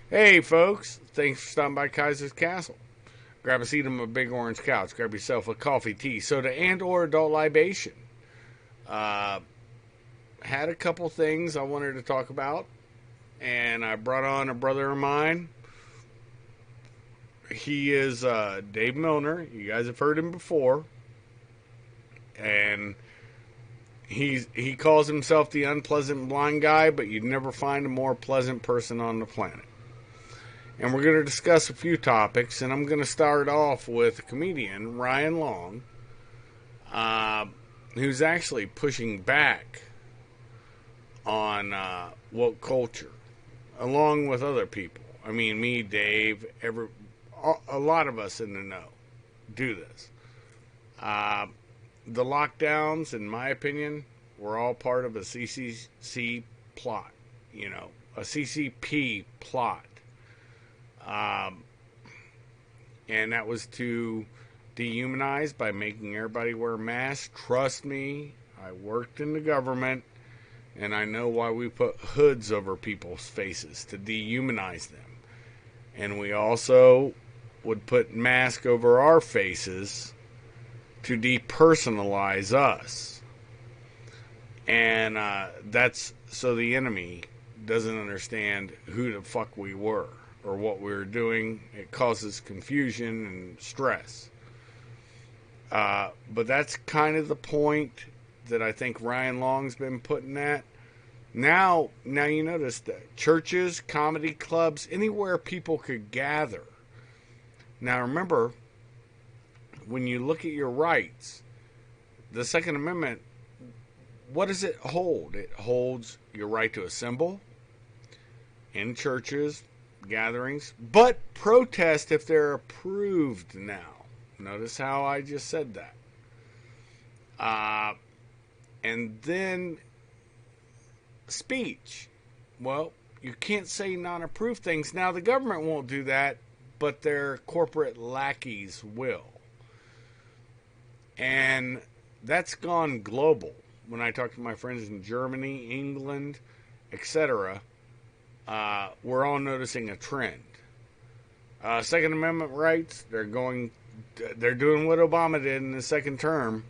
Hey, folks. Thanks for stopping by Kaiser's Castle. Grab a seat on my big orange couch. Grab yourself a coffee, tea, soda, and or adult libation. Uh, had a couple things I wanted to talk about, and I brought on a brother of mine. He is Dave Milner. You guys have heard him before. And he calls himself the unpleasant blind guy, but you'd never find a more pleasant person on the planet. And we're going to discuss a few topics, and I'm going to start off with a comedian, Ryan Long, uh, who's actually pushing back on woke culture, along with other people. I mean, me, Dave, a lot of us in the know do this. Uh, the lockdowns, in my opinion, were all part of a CCC plot, a CCP plot. Um, and that was to dehumanize by making everybody wear masks. Trust me, I worked in the government, and I know why we put hoods over people's faces to dehumanize them. And we also would put masks over our faces to depersonalize us. And that's so the enemy doesn't understand who the fuck we were or what we were doing. It causes confusion and stress. But that's kind of the point that I think Ryan Long's been putting at. Now you notice that churches, comedy clubs, anywhere people could gather. Now remember, when you look at your rights, the Second Amendment, what does it hold? It holds your right to assemble in churches, gatherings, but protest if they're approved now. Notice how I just said that. And then speech. Well, you can't say non-approved things. Now, the government won't do that, but their corporate lackeys will. And that's gone global. When I talk to my friends in Germany, England, etc., we're all noticing a trend. Second Amendment rights, they're doing what Obama did in the second term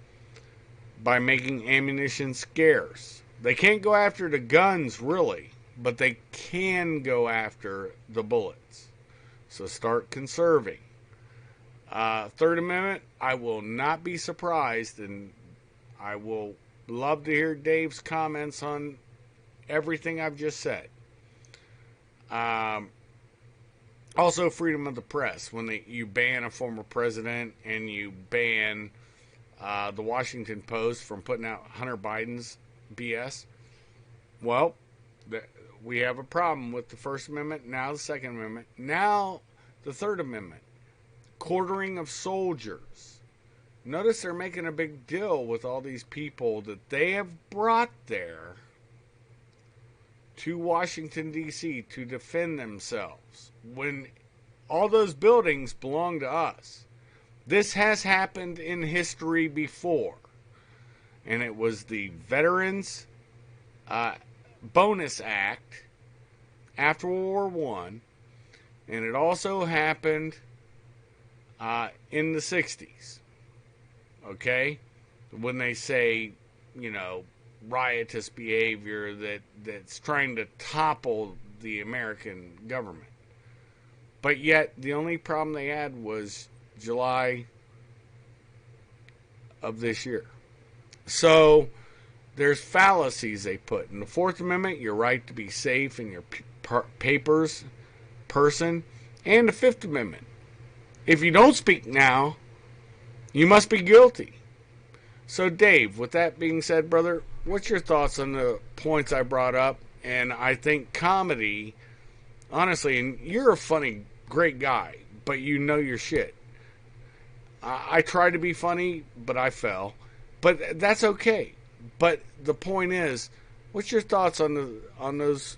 by making ammunition scarce. They can't go after the guns, really, but they can go after the bullets. So start conserving. Third Amendment, I will not be surprised, and I will love to hear Dave's comments on everything I've just said. Also, freedom of the press. When you ban a former president and you ban the Washington Post from putting out Hunter Biden's BS, well, we have a problem with the First Amendment, now the Second Amendment, now the Third Amendment. Quartering of soldiers. Notice they're making a big deal with all these people that they have brought there to Washington, D.C. to defend themselves when all those buildings belong to us. This has happened in history before, and it was the Veterans Bonus Act after World War One, and it also happened in the 60s. Okay? When they say, riotous behavior that's trying to topple the American government. But yet, the only problem they had was July of this year. So, there's fallacies they put. In the Fourth Amendment, your right to be safe in your papers, person, and the Fifth Amendment. If you don't speak now, you must be guilty. So, Dave, with that being said, brother, what's your thoughts on the points I brought up? And I think comedy, honestly, and you're a funny, great guy, but you know your shit. I tried to be funny, but I fell. But that's okay. But the point is, what's your thoughts on those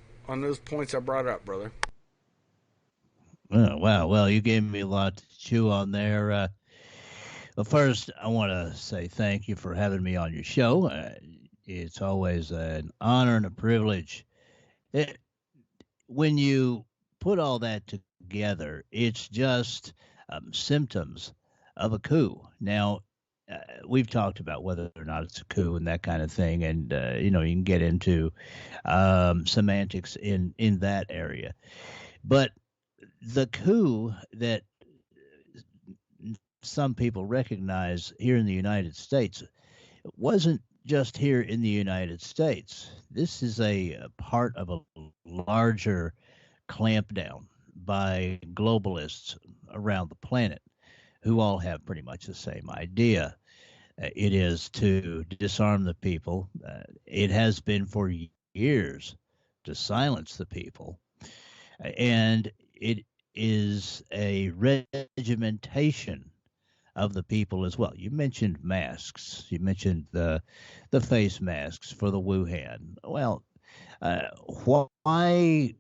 points I brought up, brother? Oh, wow. Well, you gave me a lot to chew on there. Well, first, I want to say thank you for having me on your show. It's always an honor and a privilege. When you put all that together, it's just symptoms of a coup. Now, we've talked about whether or not it's a coup and that kind of thing, and you know, you can get into semantics in that area. But the coup that some people recognize here in the United States wasn't just here in the United States. This is a part of a larger clampdown by globalists around the planet who all have pretty much the same idea. It is to disarm the people. It has been for years to silence the people. And it is a regimentation of the people as well. You mentioned masks. You mentioned the face masks for the Wuhan. Well, uh, why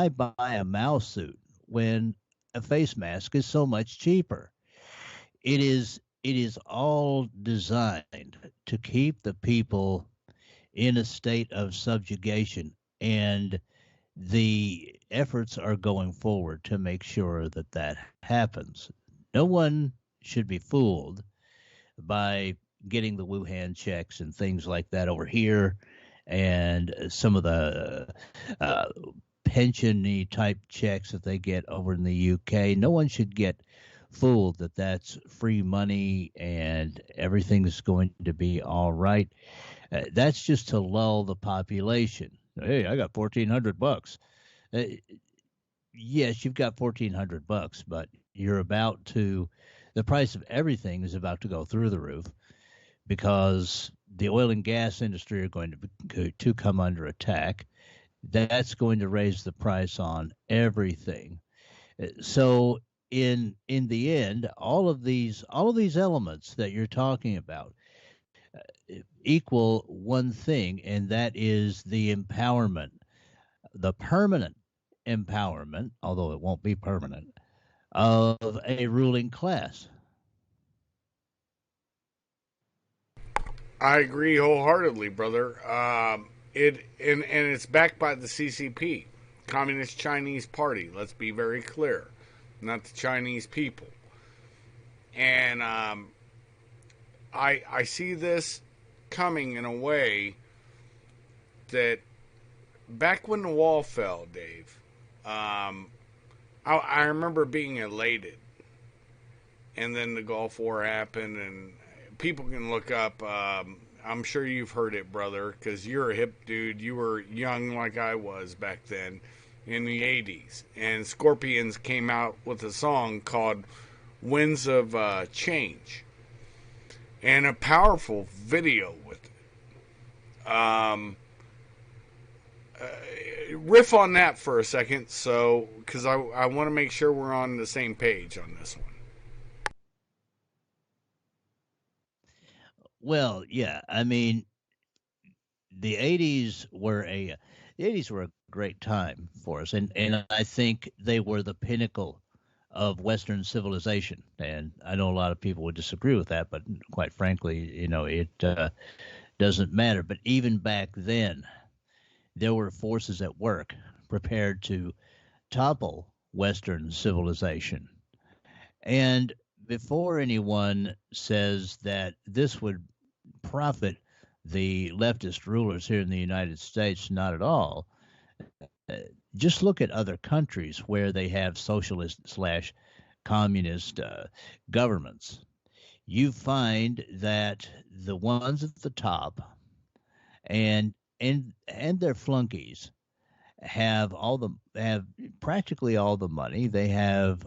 buy a mouse suit when a face mask is so much cheaper? It is all designed to keep the people in a state of subjugation, and the efforts are going forward to make sure that that happens. No one should be fooled by getting the Wuhan checks and things like that over here, and some of the uh, pensiony type checks that they get over in the UK. No one should get fooled that that's free money and everything's going to be all right. That's just to lull the population. Hey, I got $1,400. Uh, yes, you've got $1,400, but you're about to. The price of everything is about to go through the roof because the oil and gas industry are going to come under attack. That's going to raise the price on everything. So in the end, all of these elements that you're talking about equal one thing, and that is the empowerment, the permanent empowerment, although it won't be permanent, of a ruling class. I agree wholeheartedly, brother. And it's backed by the CCP, Communist Chinese Party. Let's be very clear, not the Chinese people. And I see this coming in a way that back when the wall fell, Dave, I remember being elated, and then the Gulf War happened, and people can look up. I'm sure you've heard it, brother, because you're a hip dude. You were young like I was back then in the 80s. And Scorpions came out with a song called Winds of Change and a powerful video with it. Riff on that for a second, so because I want to make sure we're on the same page on this one. Well, yeah, I mean, the 80s were a great time for us, and I think they were the pinnacle of Western civilization. And I know a lot of people would disagree with that, but quite frankly, you know, it doesn't matter. But even back then, there were forces at work prepared to topple Western civilization. And before anyone says that this would profit the leftist rulers here in the United States, not at all. Uh, just look at other countries where they have socialist slash communist governments. You find that the ones at the top and their flunkies have practically all the money. They have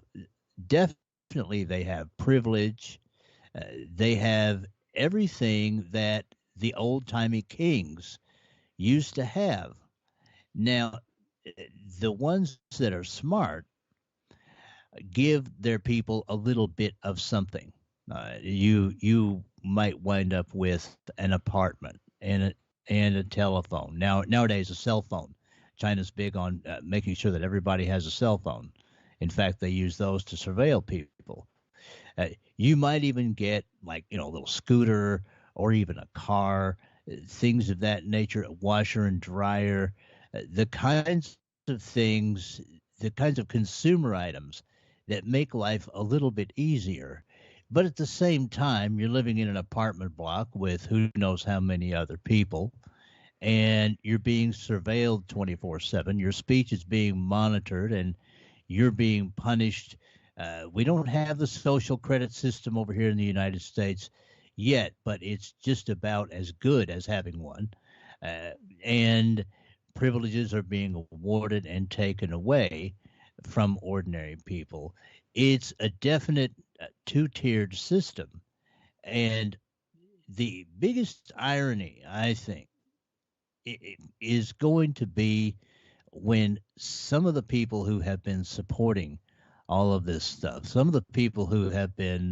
definitely they have privilege. They have everything that the old timey kings used to have. Now, the ones that are smart give their people a little bit of something. You might wind up with an apartment and a telephone. Nowadays, a cell phone. China's big on making sure that everybody has a cell phone. In fact, they use those to surveil people. You might even get like a little scooter or even a car, things of that nature, a washer and dryer, the kinds of things the kinds of consumer items that make life a little bit easier. But at the same time, you're living in an apartment block with who knows how many other people, and you're being surveilled 24/7. Your speech is being monitored, and you're being punished. We don't have the social credit system over here in the United States yet, but it's just about as good as having one. And privileges are being awarded and taken away from ordinary people. It's a definite two-tiered system. And the biggest irony, I think, is going to be when some of the people who have been supporting all of this stuff, some of the people who have been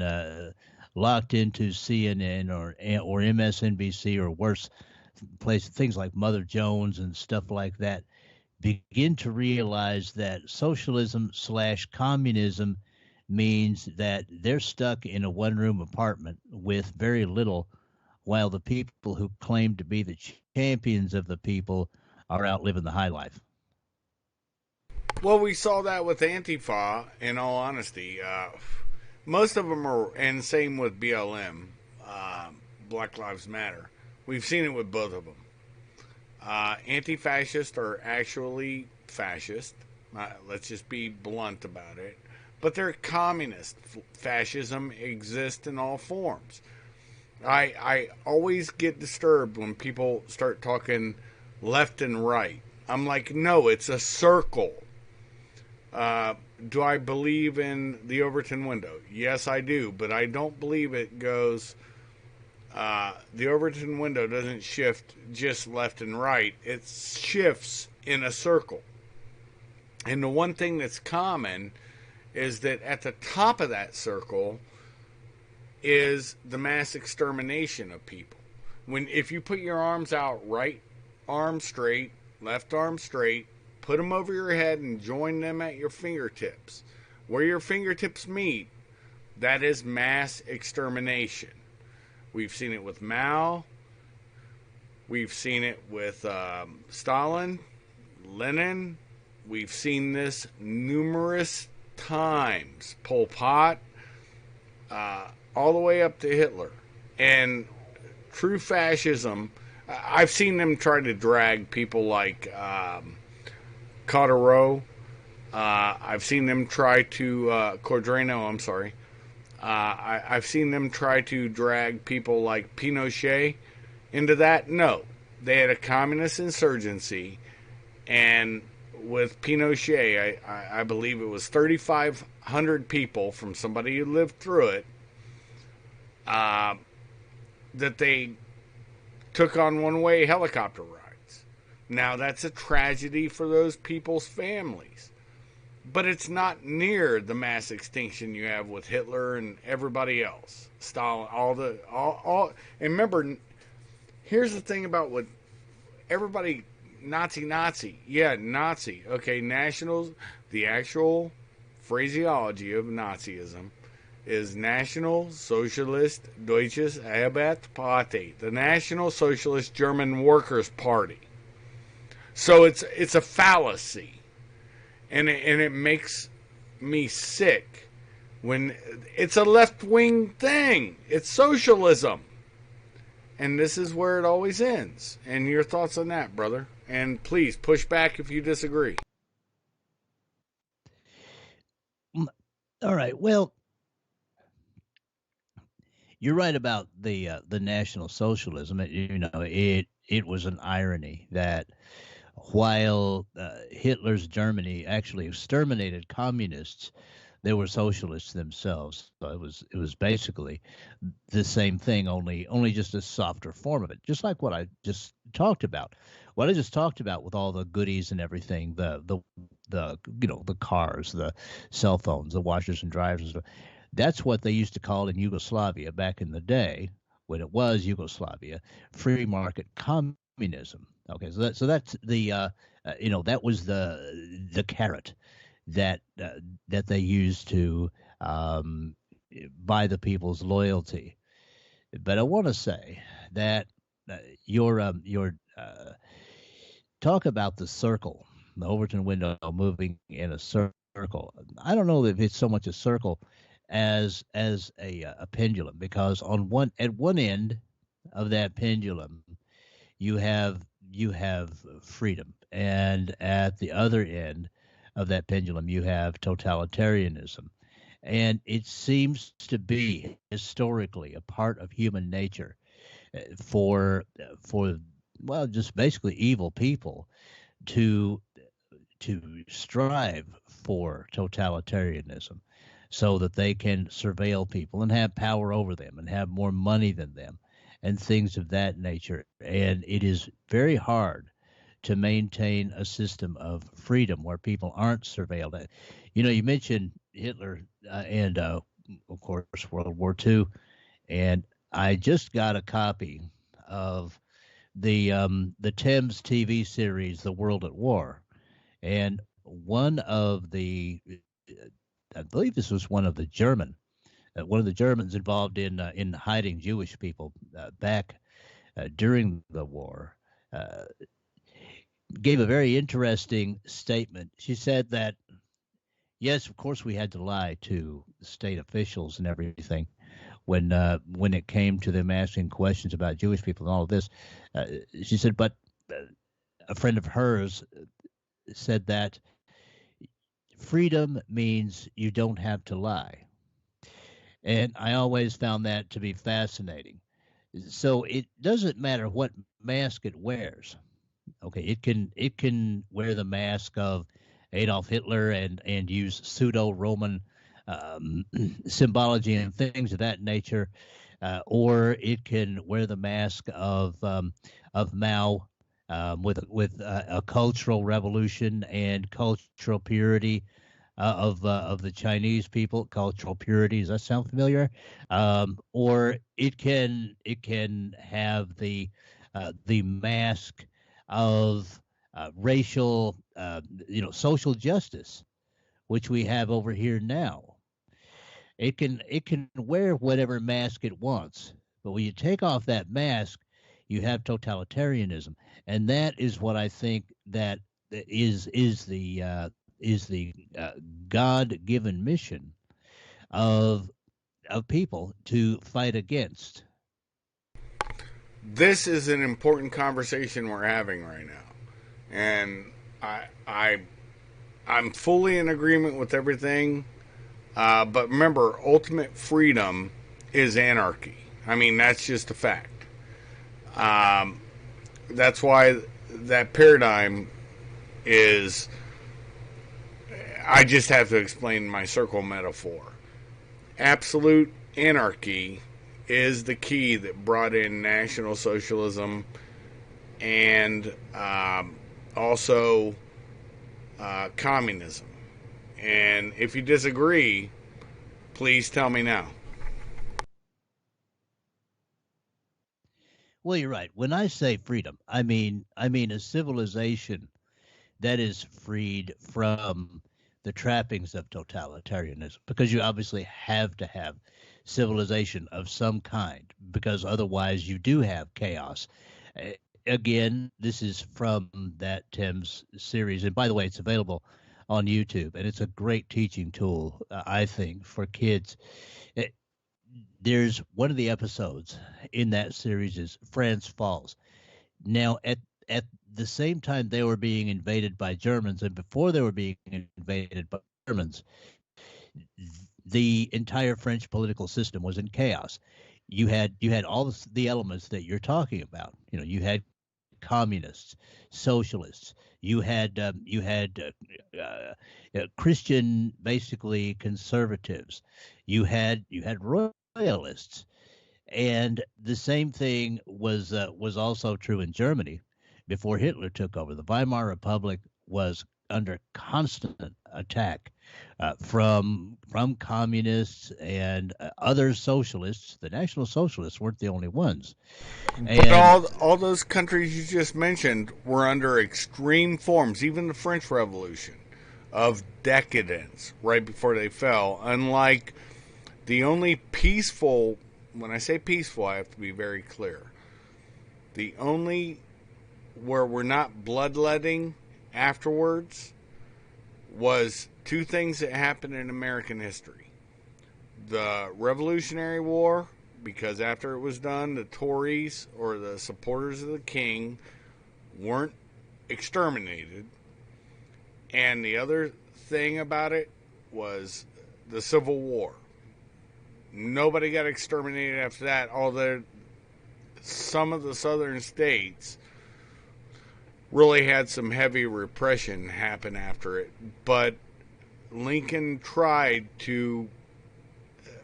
locked into CNN or MSNBC or worse, things like Mother Jones and stuff like that, begin to realize that socialism slash communism means that they're stuck in a one-room apartment with very little, while the people who claim to be the champions of the people are out living the high life. Well, we saw that with Antifa, in all honesty. Most of them are, and same with BLM, Black Lives Matter. We've seen it with both of them. Anti-fascists are actually fascist. Let's just be blunt about it. But they're communist. Fascism exists in all forms. I always get disturbed when people start talking left and right. I'm like, no, it's a circle. Do I believe in the Overton window? Yes, I do, but I don't believe it goes. The Overton window doesn't shift just left and right. It shifts in a circle. And the one thing that's common is that at the top of that circle is the mass extermination of people. If you put your arms out, right arm straight, left arm straight, put them over your head and join them at your fingertips. Where your fingertips meet, that is mass extermination. We've seen it with Mao. We've seen it with Stalin, Lenin. We've seen this numerous times. Pol Pot, all the way up to Hitler. And true fascism, I've seen them try to drag people like Cottereau. I've seen them try to, Cordreno, I'm sorry. I've seen them try to drag people like Pinochet into that. No, they had a communist insurgency, and with Pinochet, I believe it was 3,500 people from somebody who lived through it that they took on one-way helicopter rides. Now, that's a tragedy for those people's families. But it's not near the mass extinction you have with Hitler and everybody else. Stalin, all. And remember, here's the thing about what everybody, Nazi. Yeah, Nazi. Okay, nationals, the actual phraseology of Nazism is National Socialist Deutsches Arbeiterpartei, the National Socialist German Workers' Party. So it's a fallacy. And it makes me sick when it's a left-wing thing. It's socialism. And this is where it always ends. And your thoughts on that, brother? And please, push back if you disagree. All right. Well, you're right about the National Socialism. It was an irony that while Hitler's Germany actually exterminated communists, they were socialists themselves. So it was basically the same thing, only just a softer form of it. Just like what I just talked about. What I just talked about with all the goodies and everything, the cars, the cell phones, the washers and dryers. That's what they used to call in Yugoslavia back in the day, when it was Yugoslavia, free market communism. Okay, so that's the that was the carrot that they used to buy the people's loyalty. But I want to say that your talk about the circle the Overton window moving in a circle. I don't know if it's so much a circle as a pendulum, because at one end of that pendulum you have you have freedom, and at the other end of that pendulum you have totalitarianism. And it seems to be historically a part of human nature for well, just basically evil people to strive for totalitarianism so that they can surveil people and have power over them and have more money than them and things of that nature. And it is very hard to maintain a system of freedom where people aren't surveilled. You know, you mentioned Hitler and, of course, World War II, and I just got a copy of the Thames TV series, The World at War, and one of I believe this was one of the Germans involved in hiding Jewish people back during the war. Gave a very interesting statement. She said that, yes, of course, we had to lie to state officials and everything when it came to them asking questions about Jewish people and all of this. She said, but a friend of hers said that freedom means you don't have to lie. And I always found that to be fascinating. So it doesn't matter what mask it wears. Okay, it can wear the mask of Adolf Hitler and use pseudo Roman um, symbology and things of that nature, or it can wear the mask of Mao, with a cultural revolution and cultural purity of the Chinese people, cultural purity. Does that sound familiar? Or it can have the mask of racial, social justice, which we have over here now. It can wear whatever mask it wants, but when you take off that mask, you have totalitarianism, and that is what I think that is the God-given mission of people to fight against. This is an important conversation we're having right now, and I'm fully in agreement with everything. But remember, ultimate freedom is anarchy. I mean, that's just a fact. Um, that's why that paradigm is. I just have to explain my circle metaphor. Absolute anarchy is the key that brought in National Socialism and also communism. And if you disagree, please tell me now. Well, you're right. When I say freedom, I mean a civilization that is freed from the trappings of totalitarianism, because you obviously have to have civilization of some kind, because otherwise you do have chaos. Uh, Again, this is from that Thames series, and by the way, it's available on YouTube, and it's a great teaching tool, I think, for kids. Uh, There's one of the episodes in that series is France Falls. Now, at the same time they were being invaded by Germans, and before they were being invaded by Germans, the entire French political system was in chaos. You had all the elements that you're talking about. You had communists, socialists. You had Christian, basically conservatives. You had royalists, and the same thing was also true in Germany before Hitler took over. The Weimar Republic was under constant attack from communists and other socialists. The National Socialists weren't the only ones, But and all those countries you just mentioned were under extreme forms, even the French Revolution, of decadence right before they fell. Unlike the only peaceful, when I say peaceful, I have to be very clear. The only where we're not bloodletting afterwards was two things that happened in American history. The Revolutionary War, because after it was done, the Tories, or the supporters of the king, weren't exterminated. And the other thing about it was the Civil War. Nobody got exterminated after that, although some of the southern states really had some heavy repression happen after it. But Lincoln tried to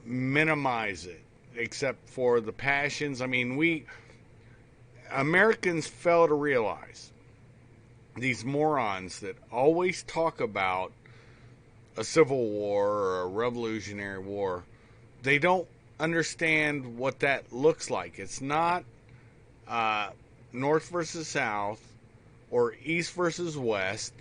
minimize it, except for the passions. I mean, we Americans fail to realize, these morons that always talk about a civil war or a revolutionary war, they don't understand what that looks like. It's not North versus South or East versus West,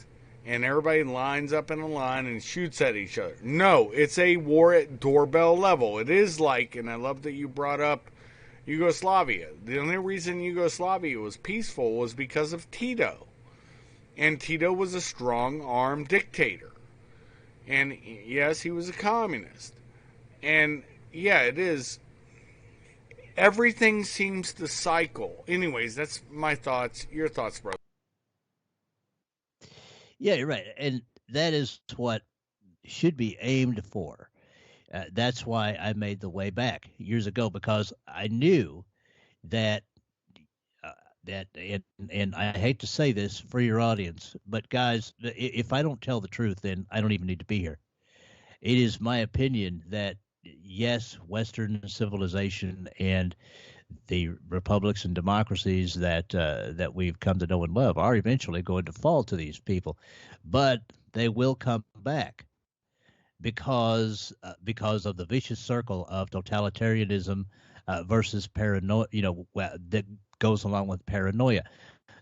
and everybody lines up in a line and shoots at each other. No, it's a war at doorbell level. It is like, and I love that you brought up Yugoslavia. The only reason Yugoslavia was peaceful was because of Tito. And Tito was a strong-armed dictator. And yes, he was a communist. And yeah, it is. Everything seems to cycle. Anyways, that's my thoughts. Your thoughts, brother. Yeah, you're right. And that is what should be aimed for. That's why I made the way back years ago, because I knew that and I hate to say this for your audience, but guys, if I don't tell the truth, then I don't even need to be here. It is my opinion that yes, Western civilization and the republics and democracies that we've come to know and love are eventually going to fall to these people, but they will come back because of the vicious circle of totalitarianism versus paranoia. That goes along with paranoia.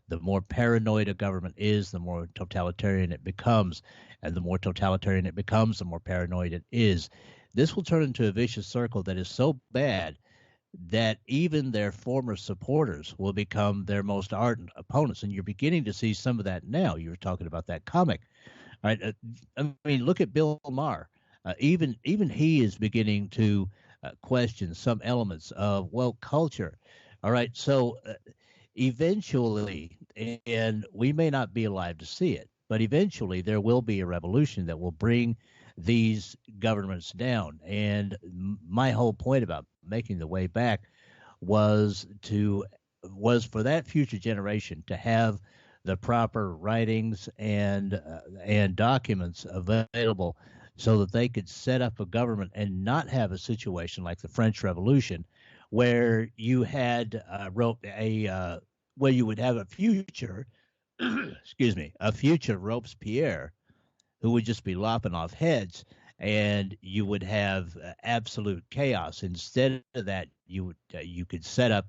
The more paranoid a government is, the more totalitarian it becomes, and the more totalitarian it becomes, the more paranoid it is. This will turn into a vicious circle that is so bad that even their former supporters will become their most ardent opponents. And you're beginning to see some of that now. You were talking about that comic. All right. I mean, look at Bill Maher. Even he is beginning to question some elements of, well, culture. All right. So eventually, and we may not be alive to see it, but eventually there will be a revolution that will bring these governments down. And my whole point about making the way back was for that future generation to have the proper writings and documents available so that they could set up a government and not have a situation like the French Revolution, where you had where you would have a future, excuse me, a future Robespierre who would just be lopping off heads, and you would have absolute chaos. Instead of that, you could set up,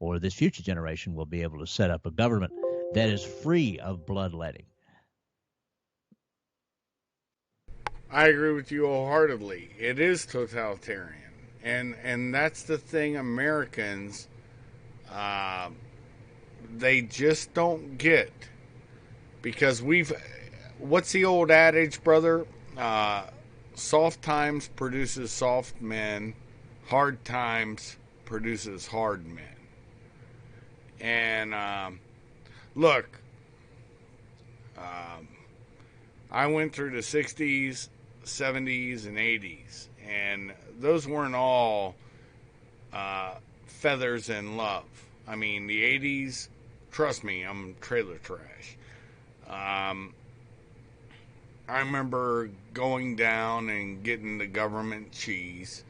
or this future generation will be able to set up a government that is free of bloodletting. I agree with you wholeheartedly. It is totalitarian, and that's the thing. Americans, they just don't get, because what's the old adage, brother? Soft times produces soft men, hard times produces hard men. And look, I went through the 60s, 70s, and 80s, and those weren't all feathers and love. I mean, the 80s, trust me, I'm trailer trash. I remember going down and getting the government cheese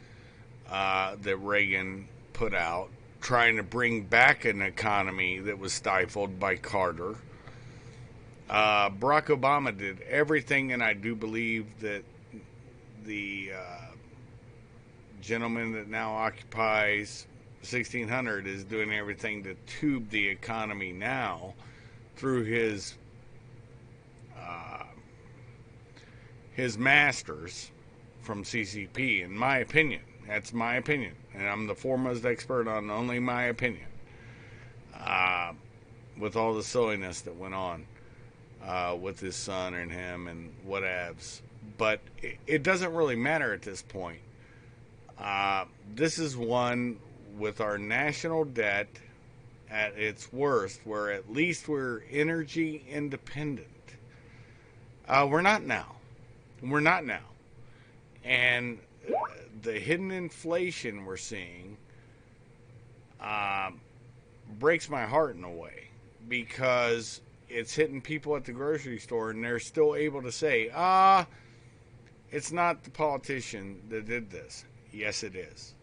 that Reagan put out, trying to bring back an economy that was stifled by Carter. Barack Obama did everything, and I do believe that the gentleman that now occupies 1600 is doing everything to tube the economy now through his masters from CCP, in my opinion. That's my opinion, and I'm the foremost expert on only my opinion, with all the silliness that went on. with his son and him and whatevs. But it doesn't really matter at this point. This is one with our national debt at its worst, where at least we're energy independent. We're not now. We're not now. And the hidden inflation we're seeing breaks my heart in a way, because it's hitting people at the grocery store and they're still able to say, it's not the politician that did this. Yes, it is.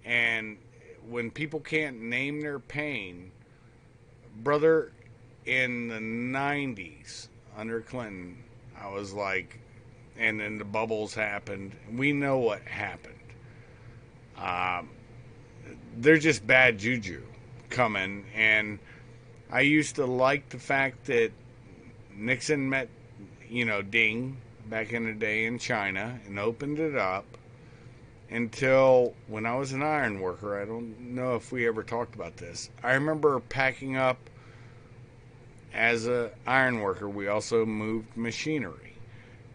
And when people can't name their pain, brother, in the 90s under Clinton, I was like, and then the bubbles happened. We know what happened. They're just bad juju coming. And I used to like the fact that Nixon met, Deng back in the day in China and opened it up, until when I was an iron worker. I don't know if we ever talked about this. I remember packing up as an iron worker. We also moved machinery.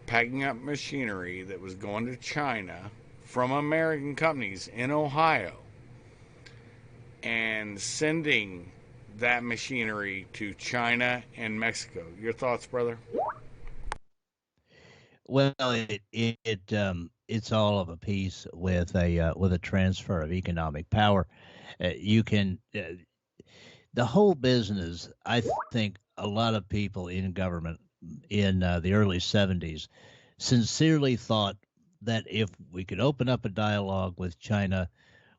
Packing up machinery that was going to China from American companies in Ohio, and sending that machinery to China and Mexico. Your thoughts, brother? Well, it's all of a piece with a transfer of economic power. You can the whole business. I think a lot of people in government in the early '70s sincerely thought that if we could open up a dialogue with China,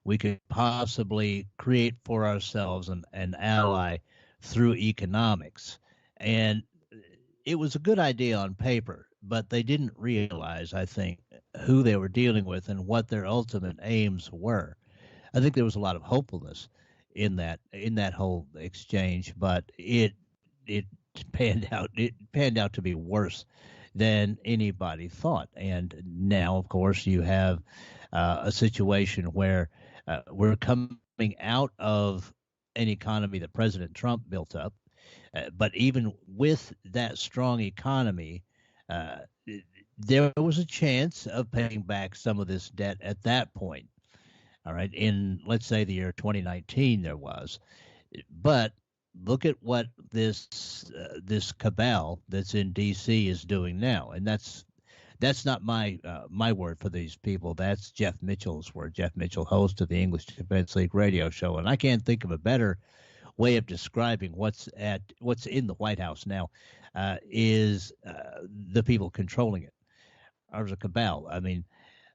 we could possibly create for ourselves an ally through economics. And it was a good idea on paper, but they didn't realize, I think, who they were dealing with and what their ultimate aims were. I think there was a lot of hopefulness in that whole exchange, but it panned out to be worse than anybody thought. And now, of course, you have a situation where we're coming out of an economy that President Trump built up. But even with that strong economy, uh, there was a chance of paying back some of this debt at that point. All right. In, let's say, the year 2019, there was. But look at what this cabal that's in D.C. is doing now. And that's not my word for these people. That's Jeff Mitchell's word. Jeff Mitchell, host of the English Defense League radio show. And I can't think of a better way of describing what's in the White House now, is the people controlling it. There's a cabal. I mean,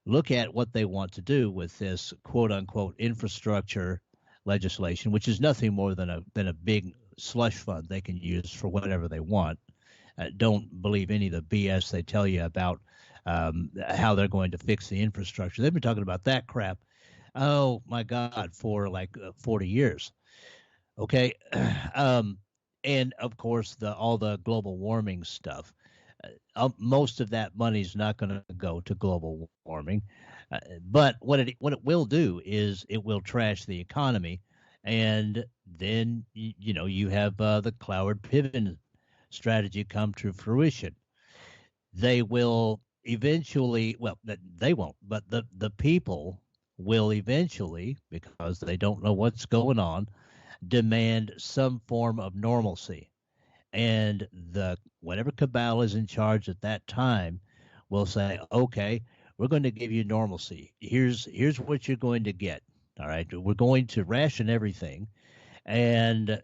look at what they want to do with this quote unquote infrastructure legislation, which is nothing more than a big slush fund they can use for whatever they want. Don't believe any of the BS they tell you about how they're going to fix the infrastructure. They've been talking about that crap, oh my God, for like 40 years. Okay. And of course, all the global warming stuff. Most of that money is not going to go to global warming, but what it will do is it will trash the economy, and then you have the Cloward-Piven strategy come to fruition. They will eventually, well, they won't, but the people will eventually, because they don't know what's going on, demand some form of normalcy. And the whatever cabal is in charge at that time will say, okay, we're going to give you normalcy. Here's what you're going to get. All right, we're going to ration everything. And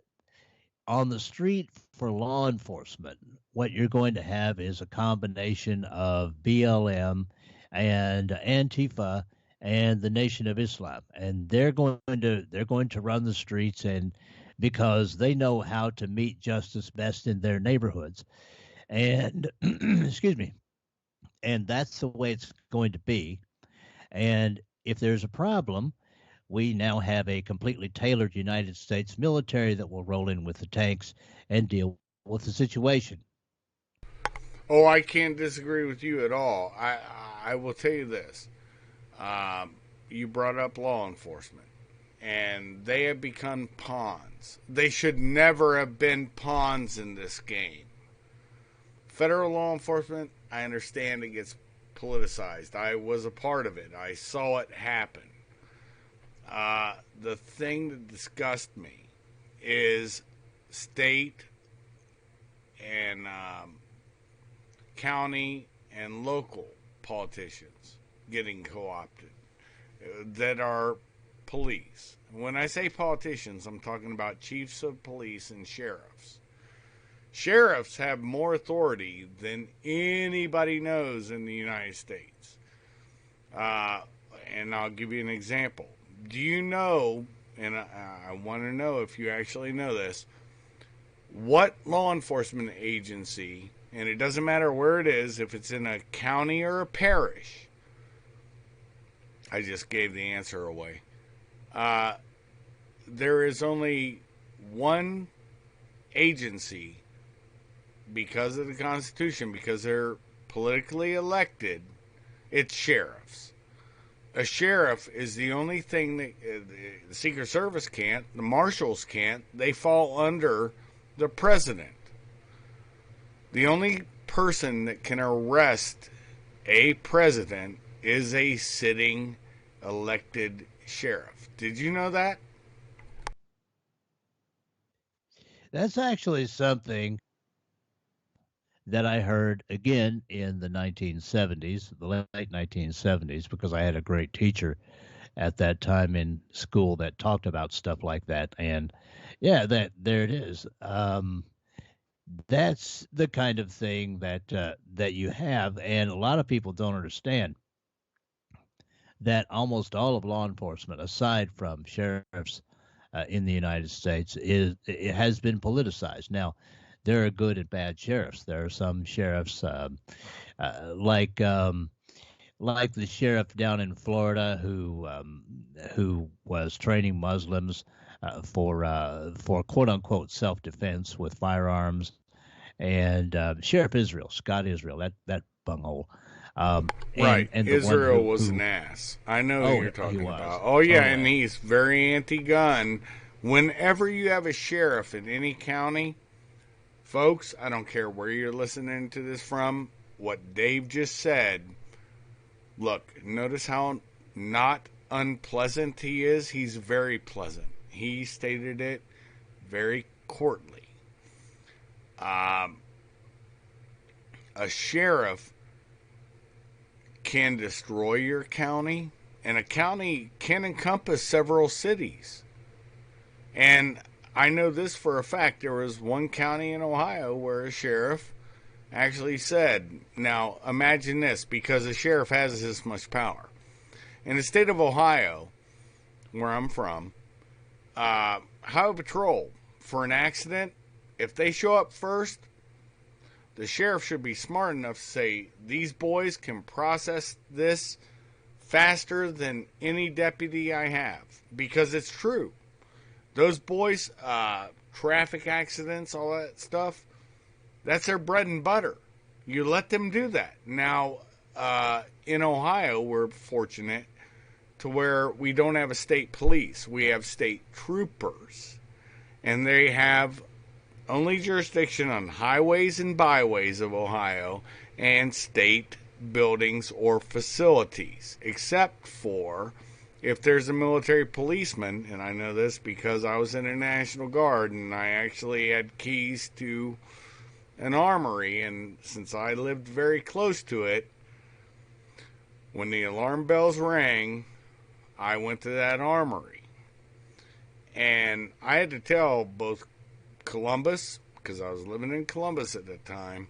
on the street for law enforcement, what you're going to have is a combination of BLM and Antifa and the Nation of Islam, and they're going to run the streets, and because they know how to meet justice best in their neighborhoods, and excuse me, and that's the way it's going to be. And if there's a problem, we now have a completely tailored United States military that will roll in with the tanks and deal with the situation. Oh, I can't disagree with you at all. I will tell you this. You brought up law enforcement, and they have become pawns. They should never have been pawns in this game. Federal law enforcement, I understand it gets politicized. I was a part of it. I saw it happen. The thing that disgusts me is state and county and local politicians getting co-opted that are police. When I say politicians, I'm talking about chiefs of police and sheriffs. Sheriffs have more authority than anybody knows in the United States. And I'll give you an example. Do you know, and I want to know if you actually know this, what law enforcement agency, and it doesn't matter where it is, if it's in a county or a parish, I just gave the answer away. There is only one agency, because of the Constitution, because they're politically elected, it's sheriffs. A sheriff is the only thing that the Secret Service can't, the marshals can't. They fall under the president. The only person that can arrest a president is a sitting elected sheriff. Did you know that? That's actually something that I heard again in the 1970s, the late 1970s, because I had a great teacher at that time in school that talked about stuff like that. And yeah, that there it is. That's the kind of thing that you have, and a lot of people don't understand that almost all of law enforcement, aside from sheriffs in the United States, it has been politicized. Now, there are good and bad sheriffs. There are some sheriffs like the sheriff down in Florida who was training Muslims for quote unquote self defense with firearms, and Sheriff Israel, Scott Israel, that bunghole. Right. And the Israel one was an ass. I know oh, who you're he talking was. about. Oh, yeah, Oh, and yeah. he's very anti-gun. Whenever you have a sheriff in any county, folks, I don't care where you're listening to this from, what Dave just said, look, notice how not unpleasant he is. He's very pleasant. He stated it very courtly. A sheriff can destroy your county, and a county can encompass several cities. And I know this for a fact. There was one county in Ohio where a sheriff actually said, now imagine this, because a sheriff has this much power. In the state of Ohio, where I'm from, Highway Patrol, for an accident, if they show up first, the sheriff should be smart enough to say, these boys can process this faster than any deputy I have. Because it's true. Those boys, traffic accidents, all that stuff, that's their bread and butter. You let them do that. Now, in Ohio, we're fortunate to where we don't have a state police. We have state troopers. And they have only jurisdiction on highways and byways of Ohio and state buildings or facilities, except for if there's a military policeman, and I know this because I was in the National Guard and I actually had keys to an armory, and since I lived very close to it, when the alarm bells rang, I went to that armory. And I had to tell both Columbus, because I was living in Columbus at the time,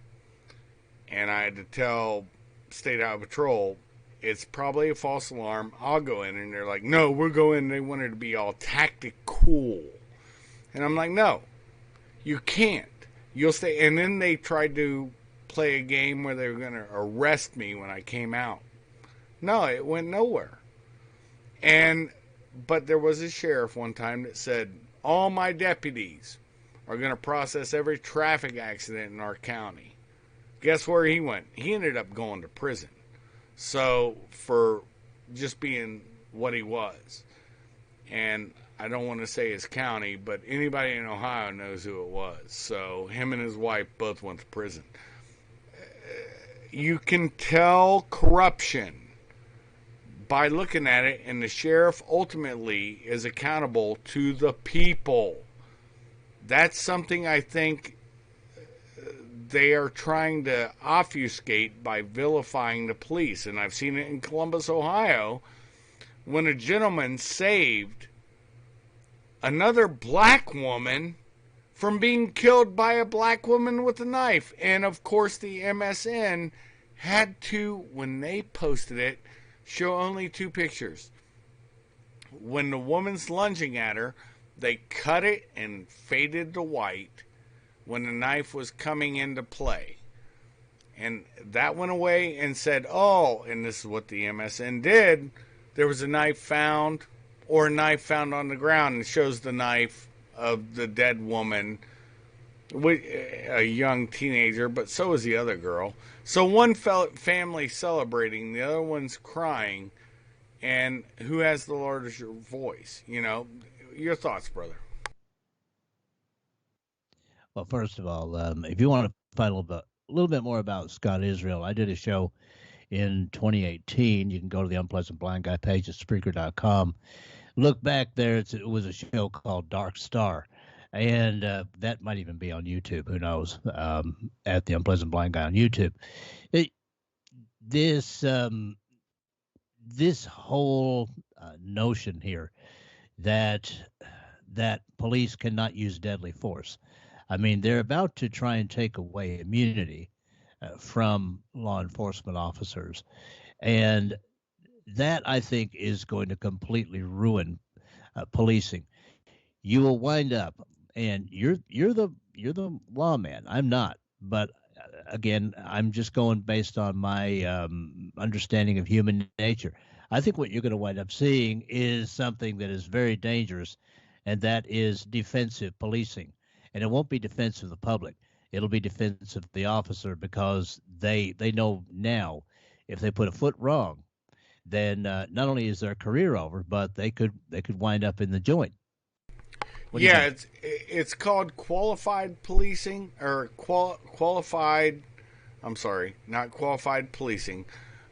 and I had to tell State Highway Patrol, it's probably a false alarm. I'll go in. And they're like, no, we'll go in. They wanted to be all tactic cool. And I'm like, no, you can't. You'll stay. And then they tried to play a game where they were going to arrest me when I came out. No, it went nowhere. But there was a sheriff one time that said, all my deputies are going to process every traffic accident in our county. Guess where he went? He ended up going to prison. So, for just being what he was. And I don't want to say his county, but anybody in Ohio knows who it was. So, him and his wife both went to prison. you can tell corruption by looking at it, and the sheriff ultimately is accountable to the people. That's something I think they are trying to obfuscate by vilifying the police. And I've seen it in Columbus, Ohio, when a gentleman saved another black woman from being killed by a black woman with a knife. And of course, the MSN had to, when they posted it, show only two pictures. When the woman's lunging at her, they cut it and faded to white when the knife was coming into play. And that went away and said, oh, and this is what the MSN did. There was a knife found, or a knife found on the ground, and shows the knife of the dead woman, a young teenager, but so is the other girl. So one family celebrating, the other one's crying, and who has the larger voice? You know, your thoughts, brother? Well, first of all, if you want to find a little bit more about Scott Israel, I did a show in 2018. You can go to the Unpleasant Blind Guy page at Spreaker.com. Look back there. It was a show called Dark Star. And that might even be on YouTube. Who knows? At the Unpleasant Blind Guy on YouTube. This whole notion here that police cannot use deadly force. I mean, they're about to try and take away immunity from law enforcement officers, and that I think is going to completely ruin policing. You will wind up, and you're the lawman. I'm not, but again, I'm just going based on my understanding of human nature. I think what you're going to wind up seeing is something that is very dangerous, and that is defensive policing. And it won't be defense of the public. It'll be defense of the officer, because they know now if they put a foot wrong, then not only is their career over, but they could wind up in the joint. Yeah, it's called qualified policing, or qualified. I'm sorry, not qualified policing,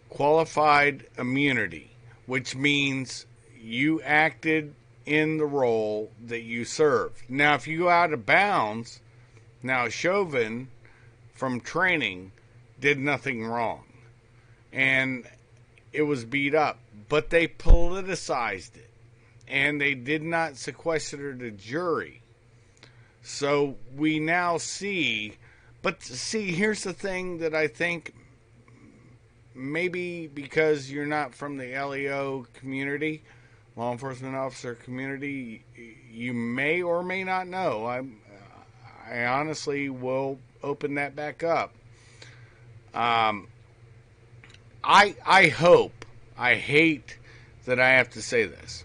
qualified immunity, which means you acted in the role that you served. Now, if you go out of bounds, now Chauvin from training did nothing wrong, and it was beat up, but they politicized it, and they did not sequester the jury. So we now see, but see, here's the thing that I think, maybe because you're not from the LEO community, law enforcement officer community, you may or may not know. I honestly will open that back up. I hope, I hate that I have to say this,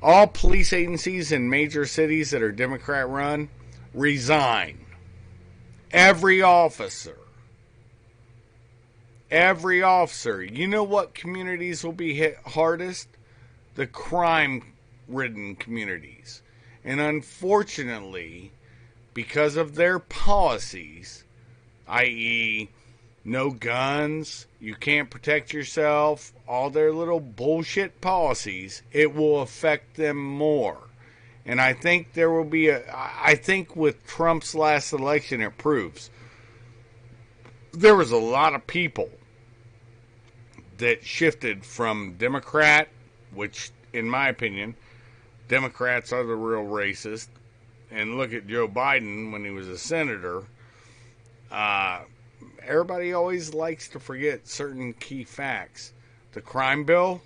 all police agencies in major cities that are Democrat run resign. Every officer. You know what communities will be hit hardest? The crime-ridden communities. And unfortunately, because of their policies, i.e., no guns, you can't protect yourself, all their little bullshit policies, it will affect them more. And I think there will be I think with Trump's last election, it proves there was a lot of people that shifted from Democrat, which, in my opinion, Democrats are the real racist. And look at Joe Biden when he was a senator. Everybody always likes to forget certain key facts. The crime bill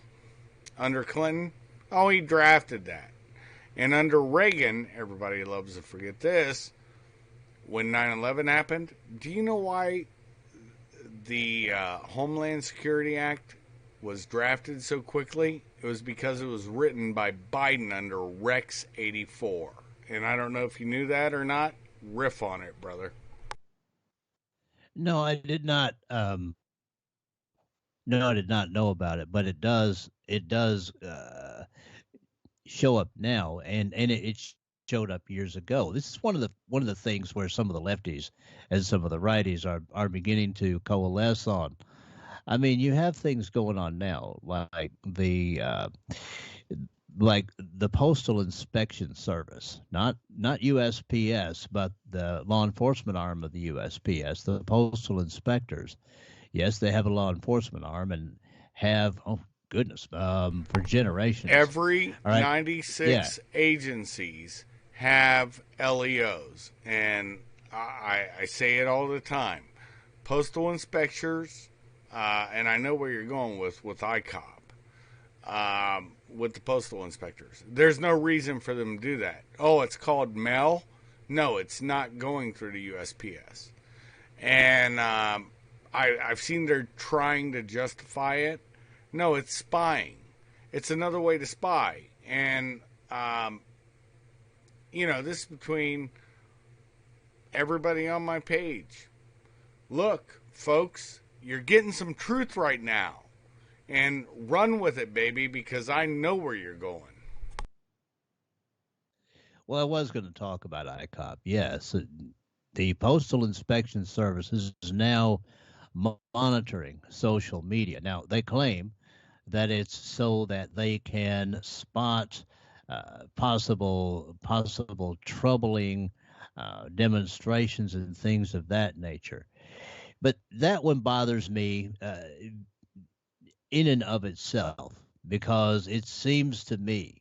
under Clinton, oh, he drafted that. And under Reagan, everybody loves to forget this, when 9/11 happened, do you know why the Homeland Security Act was drafted so quickly? It was because it was written by Biden under Rex 84. And I don't know if you knew that or not. Riff on it, brother. No, I did not. No, I did not know about it, but it does. It does show up now, and it showed up years ago. This is one of the things where some of the lefties and some of the righties are beginning to coalesce on. I mean, you have things going on now, like the Postal Inspection Service, not USPS, but the law enforcement arm of the USPS, the postal inspectors. Yes, they have a law enforcement arm and have, oh goodness, for generations. Every All right, yeah, 96 agencies have LEOs, and I say it all the time. Postal inspectors, and I know where you're going with ICOP, with the postal inspectors. There's no reason for them to do that. Oh, it's called mail? No, it's not going through the USPS. And I've seen they're trying to justify it. No, it's spying. It's another way to spy. And, this is between everybody on my page. Look, folks, you're getting some truth right now. And run with it, baby, because I know where you're going. well, I was going to talk about ICOP. Yes, the Postal Inspection Service is now monitoring social media. Now, they claim that it's so that they can spot possible troubling demonstrations and things of that nature. But that one bothers me in and of itself because it seems to me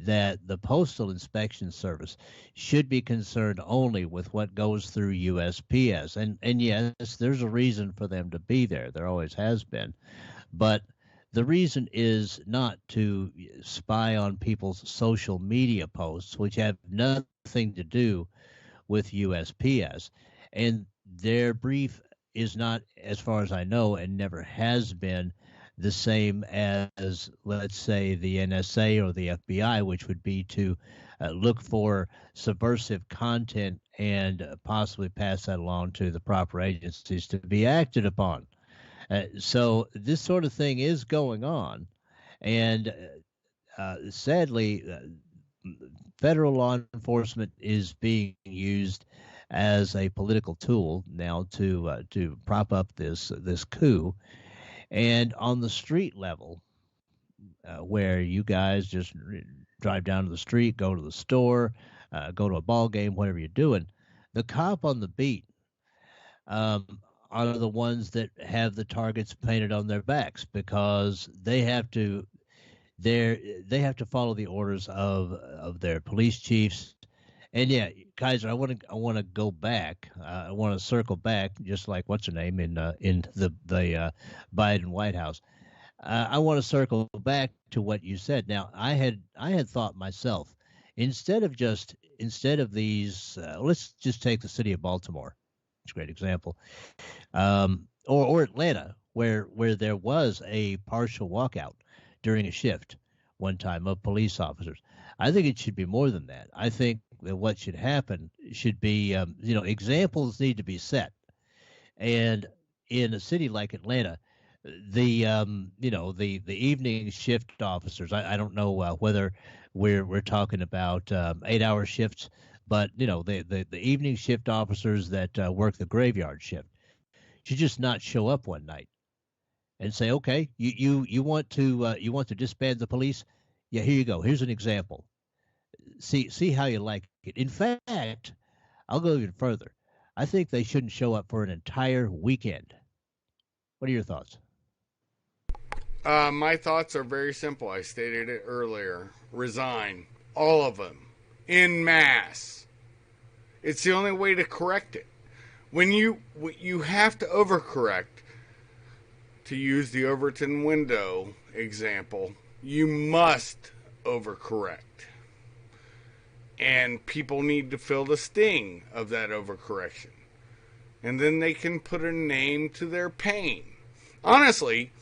that the Postal Inspection Service should be concerned only with what goes through USPS. And yes, there's a reason for them to be there. There always has been. But the reason is not to spy on people's social media posts, which have nothing to do with USPS. And their brief is not, as far as I know, and never has been the same as, let's say, the NSA or the FBI, which would be to look for subversive content and possibly pass that along to the proper agencies to be acted upon. So this sort of thing is going on, and sadly, federal law enforcement is being used as a political tool now to prop up this coup. And on the street level, where you guys just drive down to the street, go to the store, go to a ball game, whatever you're doing, the cop on the beat um, are the ones that have the targets painted on their backs because they have to follow the orders of their police chiefs. And yeah, Kaiser, I want to go back. I want to circle back, just like what's her name in the Biden White House. I want to circle back to what you said. Now, I had thought myself, instead of these, let's just take the city of Baltimore. It's a great example, or Atlanta, where there was a partial walkout during a shift one time of police officers. I think it should be more than that. I think that what should happen should be, examples need to be set. And in a city like Atlanta, the evening shift officers. I don't know whether we're talking about 8-hour shifts, but the evening shift officers that work the graveyard shift should just not show up one night and say, okay, you want to disband the police? Yeah, here you go. Here's an example. See how you like it. In fact, I'll go even further. I think they shouldn't show up for an entire weekend. What are your thoughts? My thoughts are very simple. I stated it earlier. Resign. All of them. En masse. It's the only way to correct it. When you have to overcorrect, to use the Overton window example, you must overcorrect. And people need to feel the sting of that overcorrection. And then they can put a name to their pain. Honestly,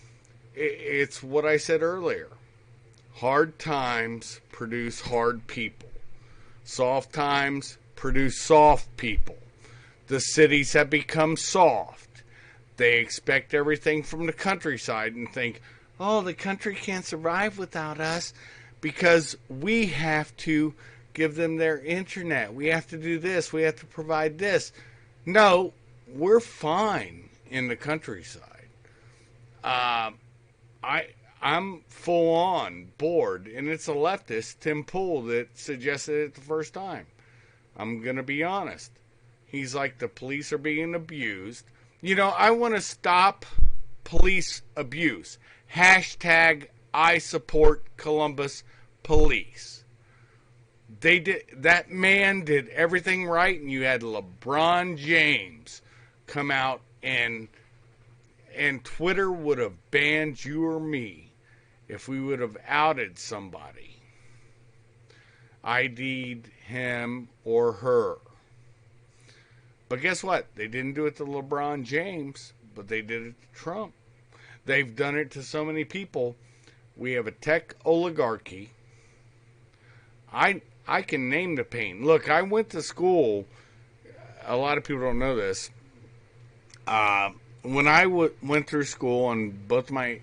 it's what I said earlier. Hard times produce hard people. Soft times produce soft people. The cities have become soft. They expect everything from the countryside and think, oh, the country can't survive without us because we have to give them their internet. We have to do this. We have to provide this. No, we're fine in the countryside. Uh, I'm full on board, and it's a leftist, Tim Pool, that suggested it the first time. I'm gonna be honest. He's like, the police are being abused. I want to stop police abuse. Hashtag I support Columbus police. That man did everything right, and you had LeBron James come out and Twitter would have banned you or me if we would have outed somebody. ID'd him or her. But guess what? They didn't do it to LeBron James, but they did it to Trump. They've done it to so many people. We have a tech oligarchy. I can name the pain. Look, I went to school. A lot of people don't know this. When I went through school on both my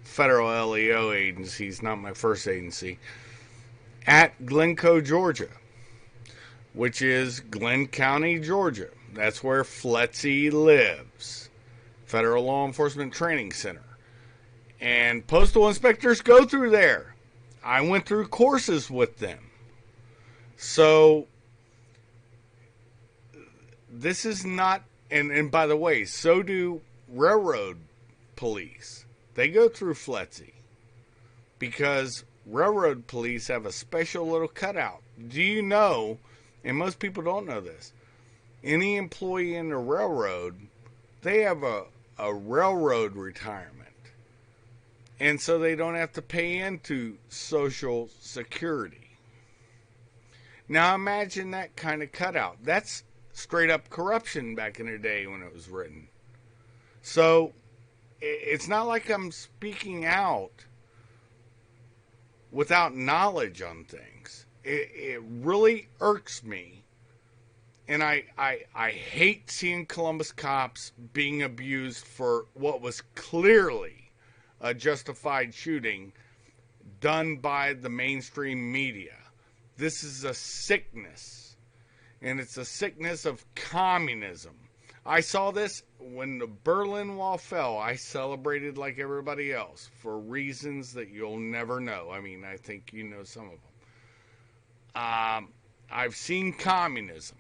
federal LEO agencies, not my first agency, at Glencoe, Georgia, which is Glenn County, Georgia. That's where FLETC lives, Federal Law Enforcement Training Center. And postal inspectors go through there. I went through courses with them. So, this is not, and by the way, so do railroad police. They go through FLETC because railroad police have a special little cutout. Do you know, and most people don't know this, any employee in the railroad, they have a railroad retirement. And so they don't have to pay into Social Security. Now imagine that kind of cutout. That's straight up corruption back in the day when it was written. So it's not like I'm speaking out without knowledge on things. It really irks me. And I hate seeing Columbus cops being abused for what was clearly a justified shooting done by the mainstream media. This is a sickness, and it's a sickness of communism. I saw this when the Berlin Wall fell. I celebrated like everybody else for reasons that you'll never know. I mean, I think you know some of them. I've seen communism,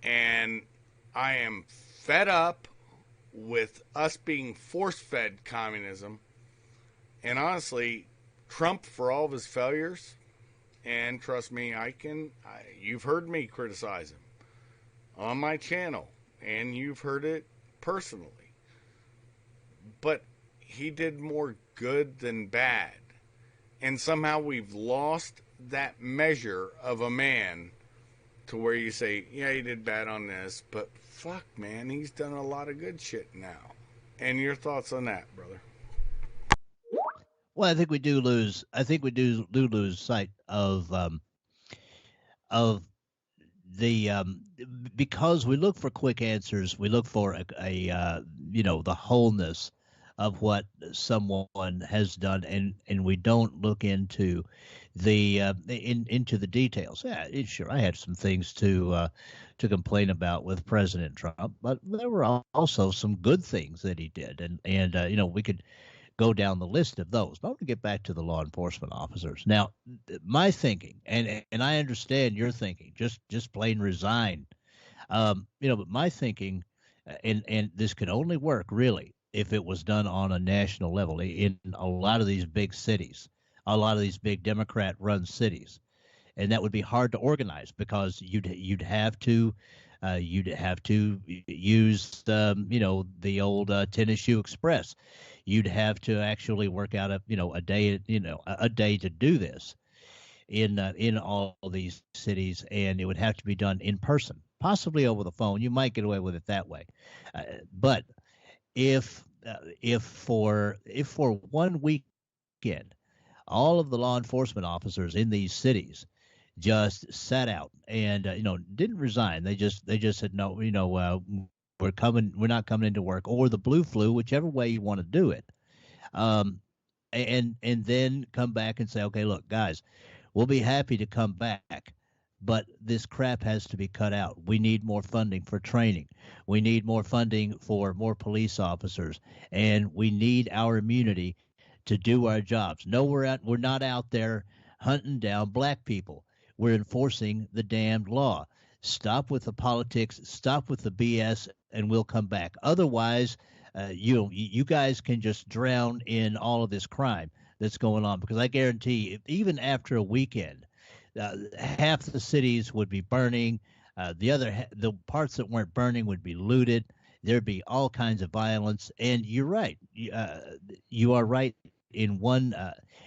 and I am fed up with us being force-fed communism. And honestly, Trump, for all of his failures, and trust me, you've heard me criticize him on my channel, and you've heard it personally. But he did more good than bad. And somehow we've lost that measure of a man to where you say, yeah, he did bad on this, but fuck, man, he's done a lot of good shit now. And your thoughts on that, brother? Well, I think we do lose. I think we do lose sight of the because we look for quick answers. We look for the wholeness of what someone has done, and we don't look into into the details. Yeah, sure, I had some things to complain about with President Trump, but there were also some good things that he did, and we could go down the list of those. But I want to get back to the law enforcement officers. Now, my thinking, and I understand your thinking, just plain resign. But my thinking, and this could only work really if it was done on a national level in a lot of these big cities, a lot of these big Democrat-run cities, and that would be hard to organize because you'd have to use the old tennis shoe express. You'd have to actually work out a day to do this in all of these cities, and it would have to be done in person, possibly over the phone. You might get away with it that way, but if for 1 weekend, all of the law enforcement officers in these cities just sat out and didn't resign. They just said no. We're not coming into work, or the blue flu, whichever way you want to do it. and then come back and say, okay, look, guys, we'll be happy to come back, but this crap has to be cut out. We need more funding for training. We need more funding for more police officers, and we need our immunity to do our jobs. No, we're not out there hunting down black people. We're enforcing the damned law. Stop with the politics. Stop with the BS, and we'll come back. Otherwise, you guys can just drown in all of this crime that's going on. Because I guarantee, even after a weekend, half the cities would be burning. The parts that weren't burning would be looted. There'd be all kinds of violence. And you're right. You are right in one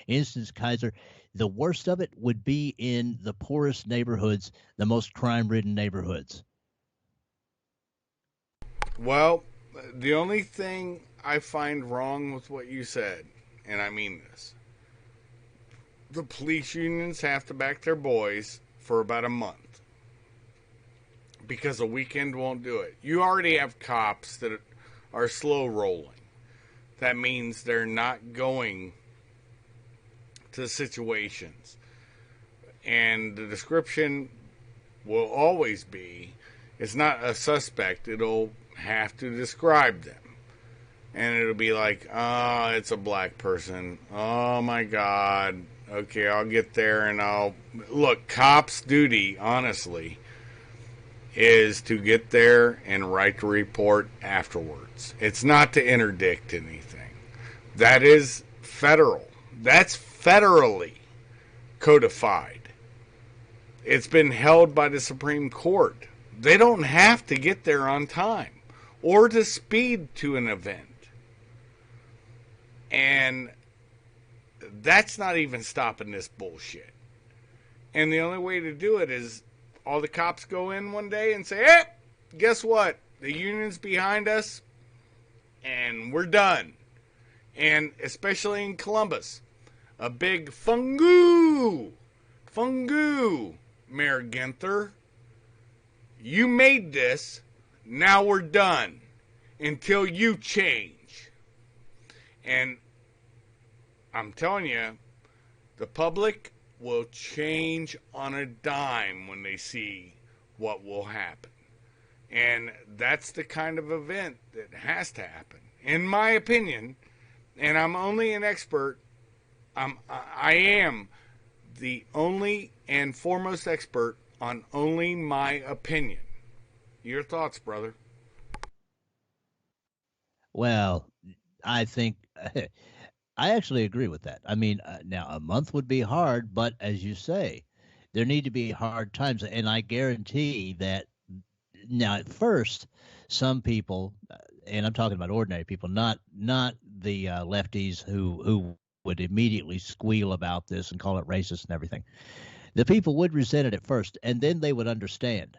instance, Kaiser. The worst of it would be in the poorest neighborhoods, the most crime-ridden neighborhoods. Well, the only thing I find wrong with what you said, and I mean this, the police unions have to back their boys for about a month because a weekend won't do it. You already have cops that are slow rolling. That means they're not going to situations. And the description will always be, it's not a suspect, it'll have to describe them. And it'll be like, oh, it's a black person. Oh my God. Okay, I'll get there and I'll... Look, cops' duty, honestly, is to get there and write the report afterwards. It's not to interdict anything. That is federal. That's federally codified. It's been held by the Supreme Court. They don't have to get there on time or to speed to an event. And that's not even stopping this bullshit. And the only way to do it is all the cops go in one day and say, hey, guess what? The union's behind us and we're done. And especially in Columbus, a big fungu, Mayor Ginther. You made this, now we're done until you change. And I'm telling you, the public will change on a dime when they see what will happen. And that's the kind of event that has to happen. In my opinion, and I'm only an expert, I am the only and foremost expert on only my opinion. Your thoughts, brother? Well, I think I actually agree with that. I mean, now a month would be hard, but as you say, there need to be hard times, and I guarantee that now at first, some people, and I'm talking about ordinary people, not the lefties who would immediately squeal about this and call it racist and everything. The people would resent it at first, and then they would understand.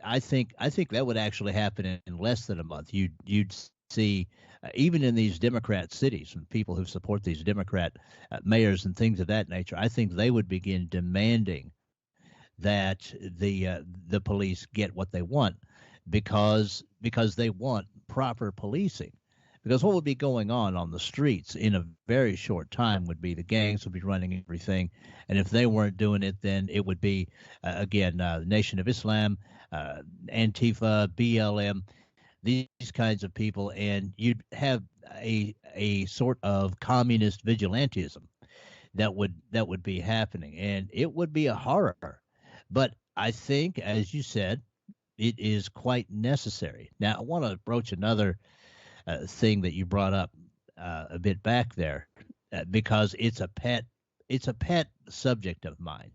I think that would actually happen in less than a month. You'd see even in these Democrat cities and people who support these Democrat mayors and things of that nature. I think they would begin demanding that the police get what they want because they want proper policing. Because what would be going on the streets in a very short time would be the gangs would be running everything. And if they weren't doing it, then it would be, again, the Nation of Islam, Antifa, BLM, these kinds of people. And you'd have a sort of communist vigilantism that would be happening. And it would be a horror. But I think, as you said, it is quite necessary. Now, I want to broach another thing that you brought up a bit back there, because it's a pet subject of mine.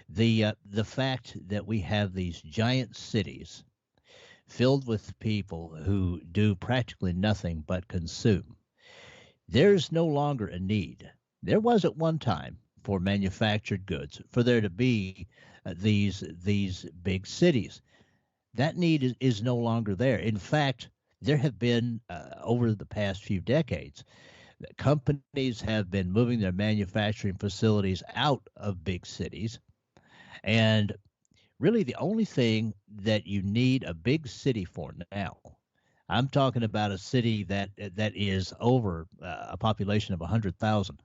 The fact that we have these giant cities filled with people who do practically nothing but consume. There's no longer a need. There was at one time for manufactured goods, for there to be these big cities. That need is no longer there. In fact, there have been, over the past few decades, companies have been moving their manufacturing facilities out of big cities. And really the only thing that you need a big city for now, I'm talking about a city that is over a population of 100,000.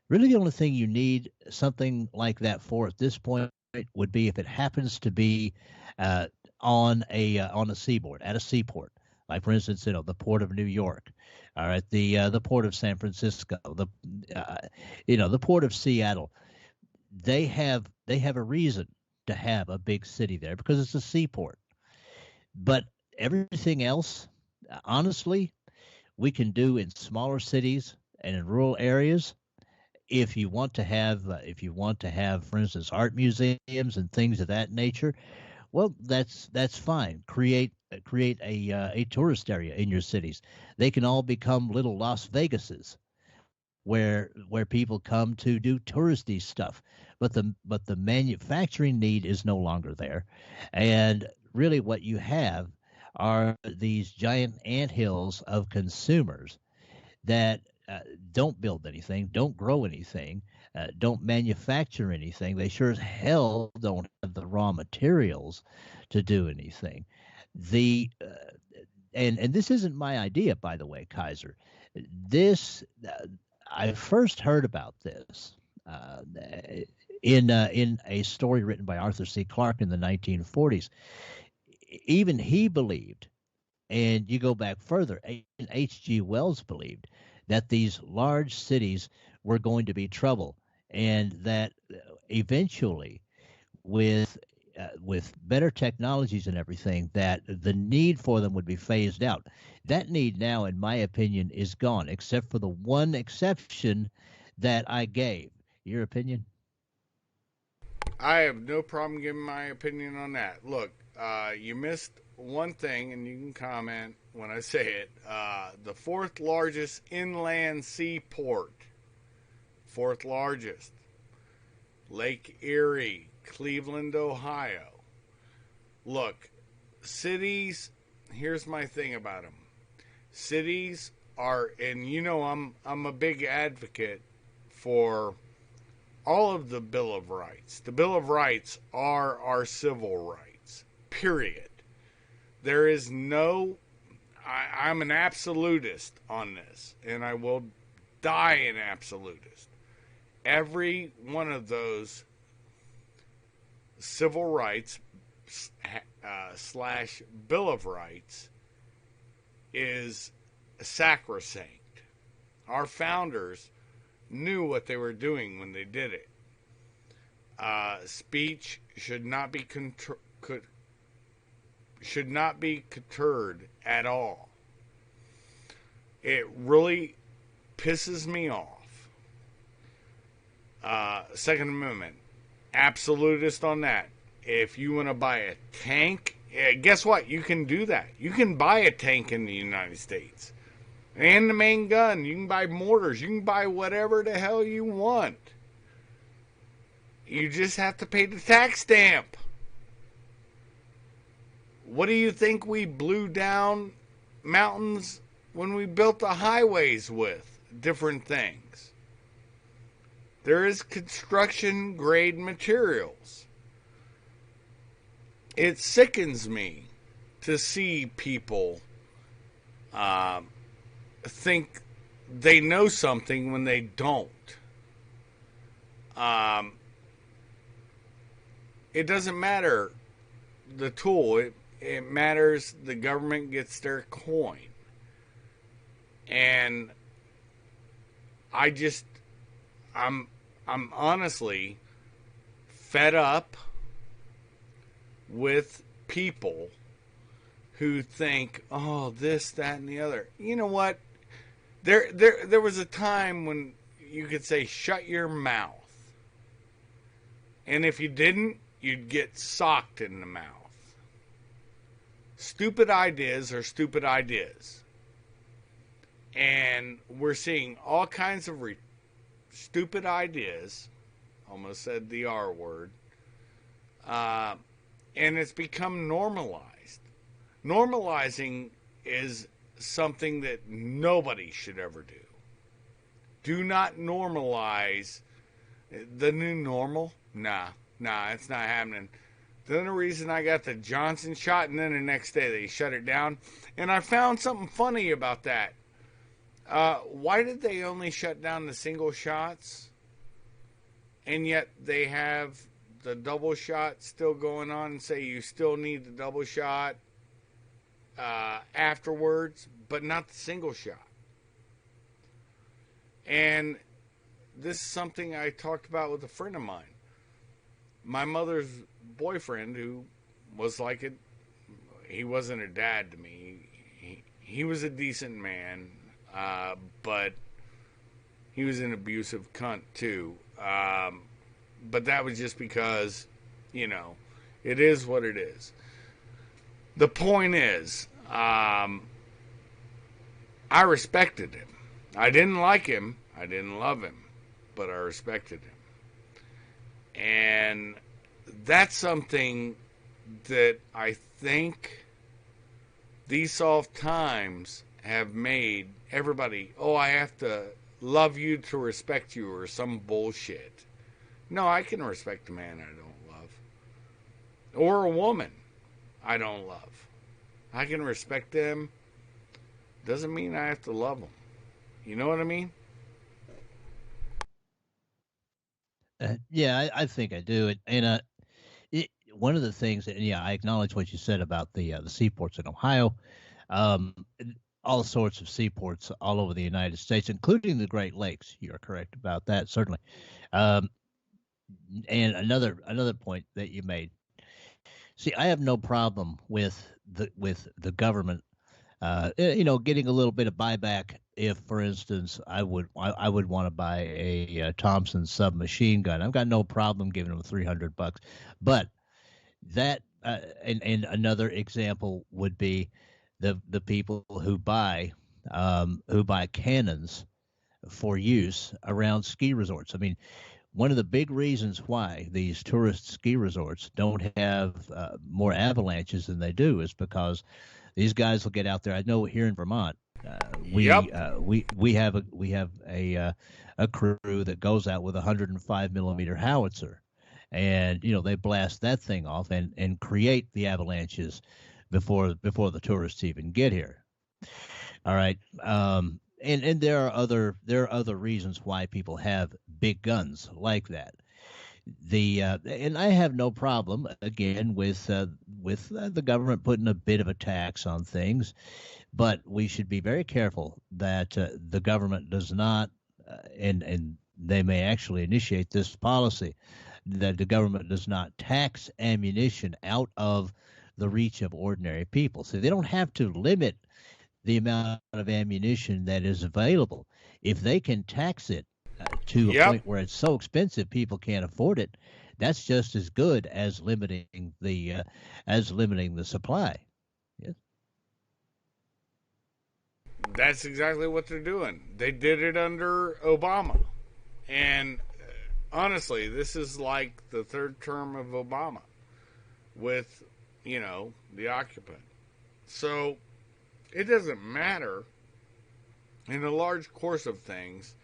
Really, the only thing you need something like that for at this point would be if it happens to be uh, on a seaboard, at a seaport, like for instance, the port of New York, all right, the port of San Francisco, uh, the port of Seattle. They have a reason to have a big city there because it's a seaport. But everything else, honestly, we can do in smaller cities and in rural areas. If you want to have, for instance, art museums and things of that nature, well, that's fine. Create a tourist area in your cities. They can all become little Las Vegases where people come to do touristy stuff. But the manufacturing need is no longer there, and really what you have are these giant anthills of consumers that don't build anything, don't grow anything, don't manufacture anything. They sure as hell don't have the raw materials to do anything. The and this isn't my idea, by the way, Kaiser. This I first heard about this uh, in a story written by Arthur C. Clarke in the 1940s. Even he believed, and you go back further, H.G. Wells believed that these large cities were going to be trouble, and that eventually, with better technologies and everything, that the need for them would be phased out. That need now, in my opinion, is gone, except for the one exception that I gave. Your opinion? I have no problem giving my opinion on that. Look, you missed one thing, and you can comment when I say it. The fourth largest inland seaport, fourth largest, Lake Erie, Cleveland, Ohio. Look, cities. Here's my thing about them. Cities are, and I'm a big advocate for all of the Bill of Rights. The Bill of Rights are our civil rights, period. There is no, I'm an absolutist on this, and I will die an absolutist. Every one of those civil rights slash Bill of Rights is sacrosanct. Our founders knew what they were doing when they did it. Speech should not be curtailed at all. It really pisses me off. Second Amendment, absolutist on that. If you want to buy a tank, guess what? You can do that. You can buy a tank in the United States. And the main gun. You can buy mortars. You can buy whatever the hell you want. You just have to pay the tax stamp. What do you think we blew down mountains when we built the highways with? Different things. There is construction grade materials. It sickens me to see people think they know something when they don't. It doesn't matter the tool. It matters the government gets their coin. And I just I'm honestly fed up with people who think, oh, this, that, and the other. You know what? There was a time when you could say, shut your mouth. And if you didn't, you'd get socked in the mouth. Stupid ideas are stupid ideas. And we're seeing all kinds of stupid ideas. Almost said the R word. And it's become normalized. Normalizing is something that nobody should ever do. Do not normalize the new normal. Nah, it's not happening. The only reason I got the Johnson shot, and then the next day they shut it down. And I found something funny about that. Why did they only shut down the single shots? And yet they have the double shot still going on and say you still need the double shot afterwards, but not the single shot. And this is something I talked about with a friend of mine. My mother's boyfriend, who was like it, he wasn't a dad to me. He was a decent man, but he was an abusive cunt too. But that was just because, you know, it is what it is. The point is, I respected him. I didn't like him. I didn't love him. But I respected him. And that's something that I think these soft times have made everybody, oh, I have to love you to respect you or some bullshit. No, I can respect a man I don't love. Or a woman I don't love. I can respect them. Doesn't mean I have to love them. You know what I mean? Yeah, I think I do. And one of the things that, yeah, I acknowledge what you said about the seaports in Ohio. Um, all sorts of seaports all over the United States, including the Great Lakes. You're correct about that, certainly. Um, and another point that you made. See, I have no problem with the government, getting a little bit of buyback. If, for instance, I would want to buy a Thompson submachine gun, I've got no problem giving them $300. But that and another example would be the people who buy cannons for use around ski resorts. I mean, one of the big reasons why these tourist ski resorts don't have more avalanches than they do is because these guys will get out there. I know here in Vermont, we have a crew that goes out with a 105 millimeter howitzer, and they blast that thing off and create the avalanches before the tourists even get here. All right. And there are other reasons why people have big guns like that. And I have no problem again with the government putting a bit of a tax on things, but we should be very careful that the government does not, and they may actually initiate this policy, that the government does not tax ammunition out of the reach of ordinary people. So they don't have to limit the amount of ammunition that is available. If they can tax it to a point where it's so expensive people can't afford it, that's just as good as limiting the supply. Yes. That's exactly what they're doing. They did it under Obama. And honestly, this is like the third term of Obama with, the occupant. So it doesn't matter in the large course of things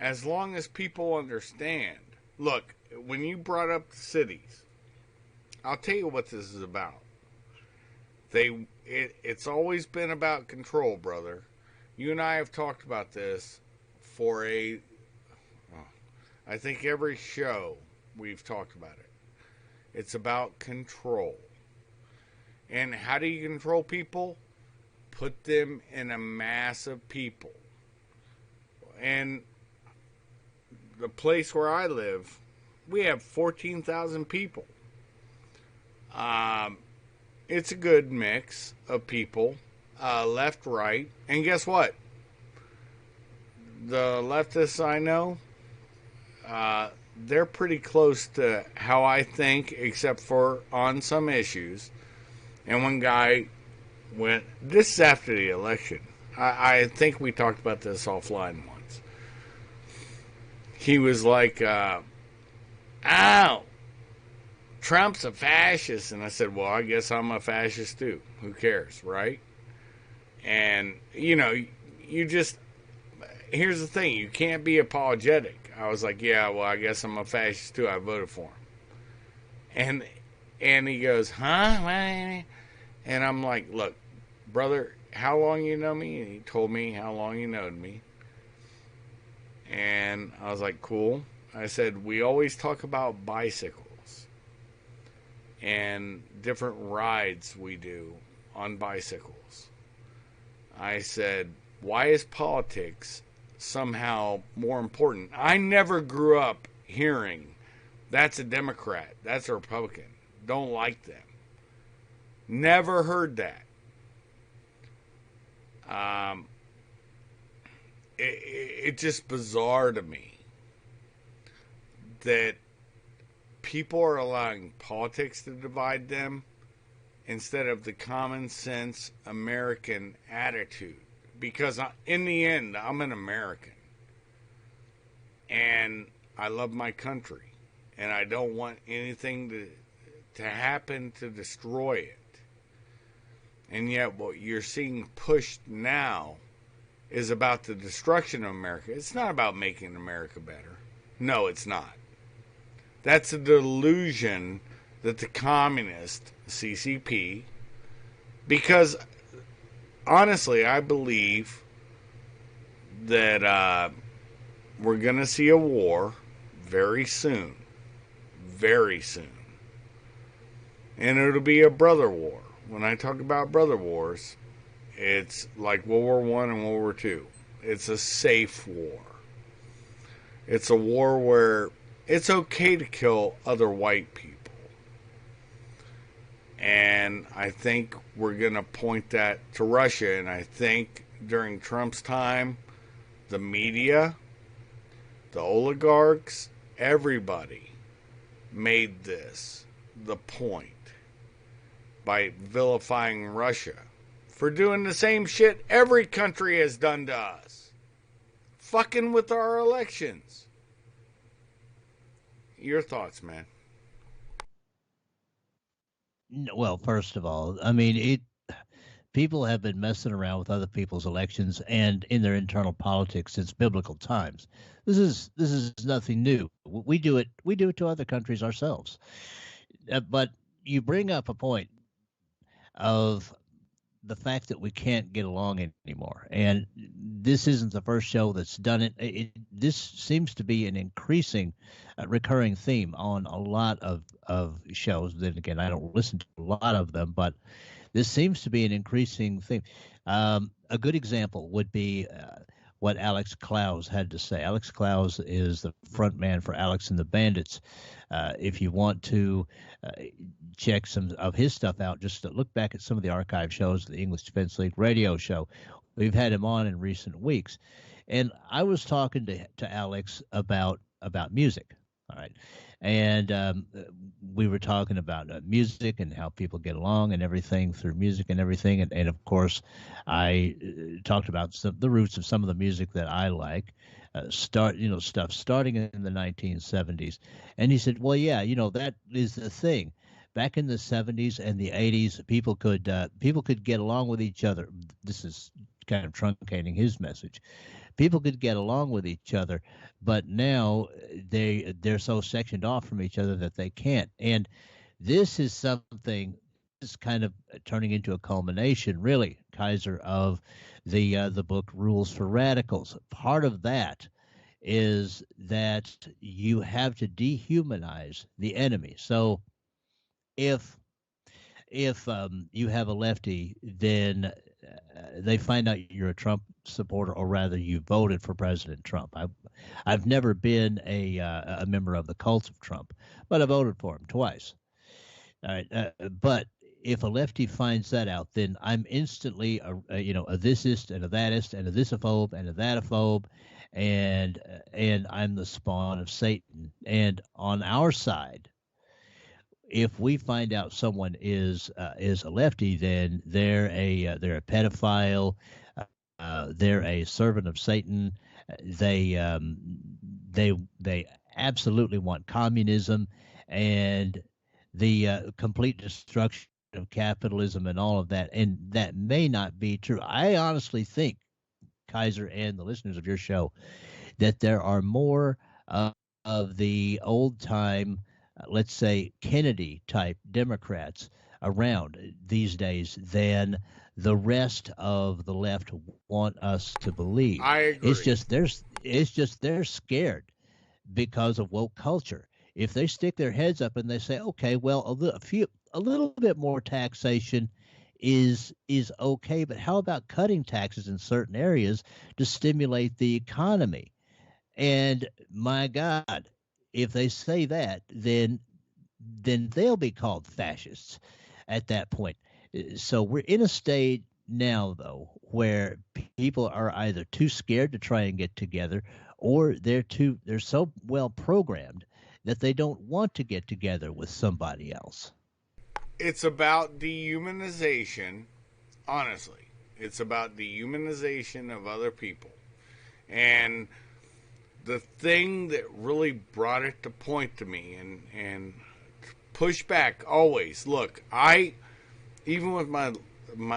as long as people understand. Look, when you brought up the cities, I'll tell you what this is about. It's always been about control, brother. You and I have talked about this for I think every show we've talked about it. It's about control. And how do you control people? Put them in a mass of people. And the place where I live, we have 14,000 people. It's a good mix of people, left, right. And guess what? The leftists I know, they're pretty close to how I think, except for on some issues. And one guy went, this is after the election. I think we talked about this offline once. He was like, Trump's a fascist. And I said, well, I guess I'm a fascist too. Who cares, right? And, you just, here's the thing. You can't be apologetic. I was like, yeah, well, I guess I'm a fascist too. I voted for him. And And he goes, huh? And I'm like, look, brother, how long you know me? And he told me how long he knowed me. And I was like, cool. I said, we always talk about bicycles and different rides we do on bicycles. I said, why is politics somehow more important? I never grew up hearing that's a Democrat, that's a Republican, don't like them. Never heard that. It's just bizarre to me that people are allowing politics to divide them instead of the common sense American attitude. Because in the end, I'm an American. And I love my country. And I don't want anything to happen to destroy it. And yet what you're seeing pushed now is about the destruction of America. It's not about making America better. No, it's not. That's a delusion that the communist CCP, because honestly, I believe that we're going to see a war very soon. Very soon. And it'll be a brother war. When I talk about brother wars, it's like World War I and World War II. It's a safe war. It's a war where it's okay to kill other white people. And I think we're going to point that to Russia. And I think during Trump's time, the media, the oligarchs, everybody made this the point by vilifying Russia for doing the same shit every country has done to us. Fucking with our elections. Your thoughts, man? Well, first of all, I mean, people have been messing around with other people's elections and in their internal politics since biblical times. This is nothing new. We do it to other countries ourselves. But you bring up a point of the fact that we can't get along anymore, and this isn't the first show that's done it. This seems to be an increasing, recurring theme on a lot of shows. Then again, I don't listen to a lot of them, but this seems to be an increasing theme. A good example would be what Alex Clowes had to say. Alex Clowes is the front man for Alex and the Bandits. If you want to check some of his stuff out, just look back at some of the archive shows, the English Defense League radio show. We've had him on in recent weeks. And I was talking to Alex about music. All right. And we were talking about music and how people get along and everything through music and everything. And of course, I talked about the roots of some of the music that I like, stuff starting in the 1970s. And he said, well, yeah, that is the thing. Back in the 70s and the 80s, people could get along with each other. This is kind of truncating his message. People could get along with each other, but now they're so sectioned off from each other that they can't. And this is something that's kind of turning into a culmination, really, Kaiser, of the book Rules for Radicals. Part of that is that you have to dehumanize the enemy. So if you have a lefty, then they find out you're a Trump supporter, or rather, you voted for President Trump. I've never been a member of the cult of Trump, but I voted for him twice. All right, but if a lefty finds that out, then I'm instantly a thisist and a thatist and a thisophobe and a thatophobe, and I'm the spawn of Satan. And on our side, if we find out someone is a lefty, then they're a pedophile, they're a servant of Satan. They absolutely want communism and the complete destruction of capitalism and all of that. And that may not be true. I honestly think, Kaiser and the listeners of your show, that there are more of the old time let's say, Kennedy type Democrats around these days than the rest of the left want us to believe. I It's agree. just they're scared because of woke culture. If they stick their heads up and they say, okay, well, a little bit more taxation is okay, but how about cutting taxes in certain areas to stimulate the economy? And my God, if they say that, then they'll be called fascists at that point. So we're in a state now, though, where people are either too scared to try and get together, or they're so well programmed that they don't want to get together with somebody else. It's about dehumanization, honestly. It's about dehumanization of other people. And the thing that really brought it to point to me and push back always, look, I, even with my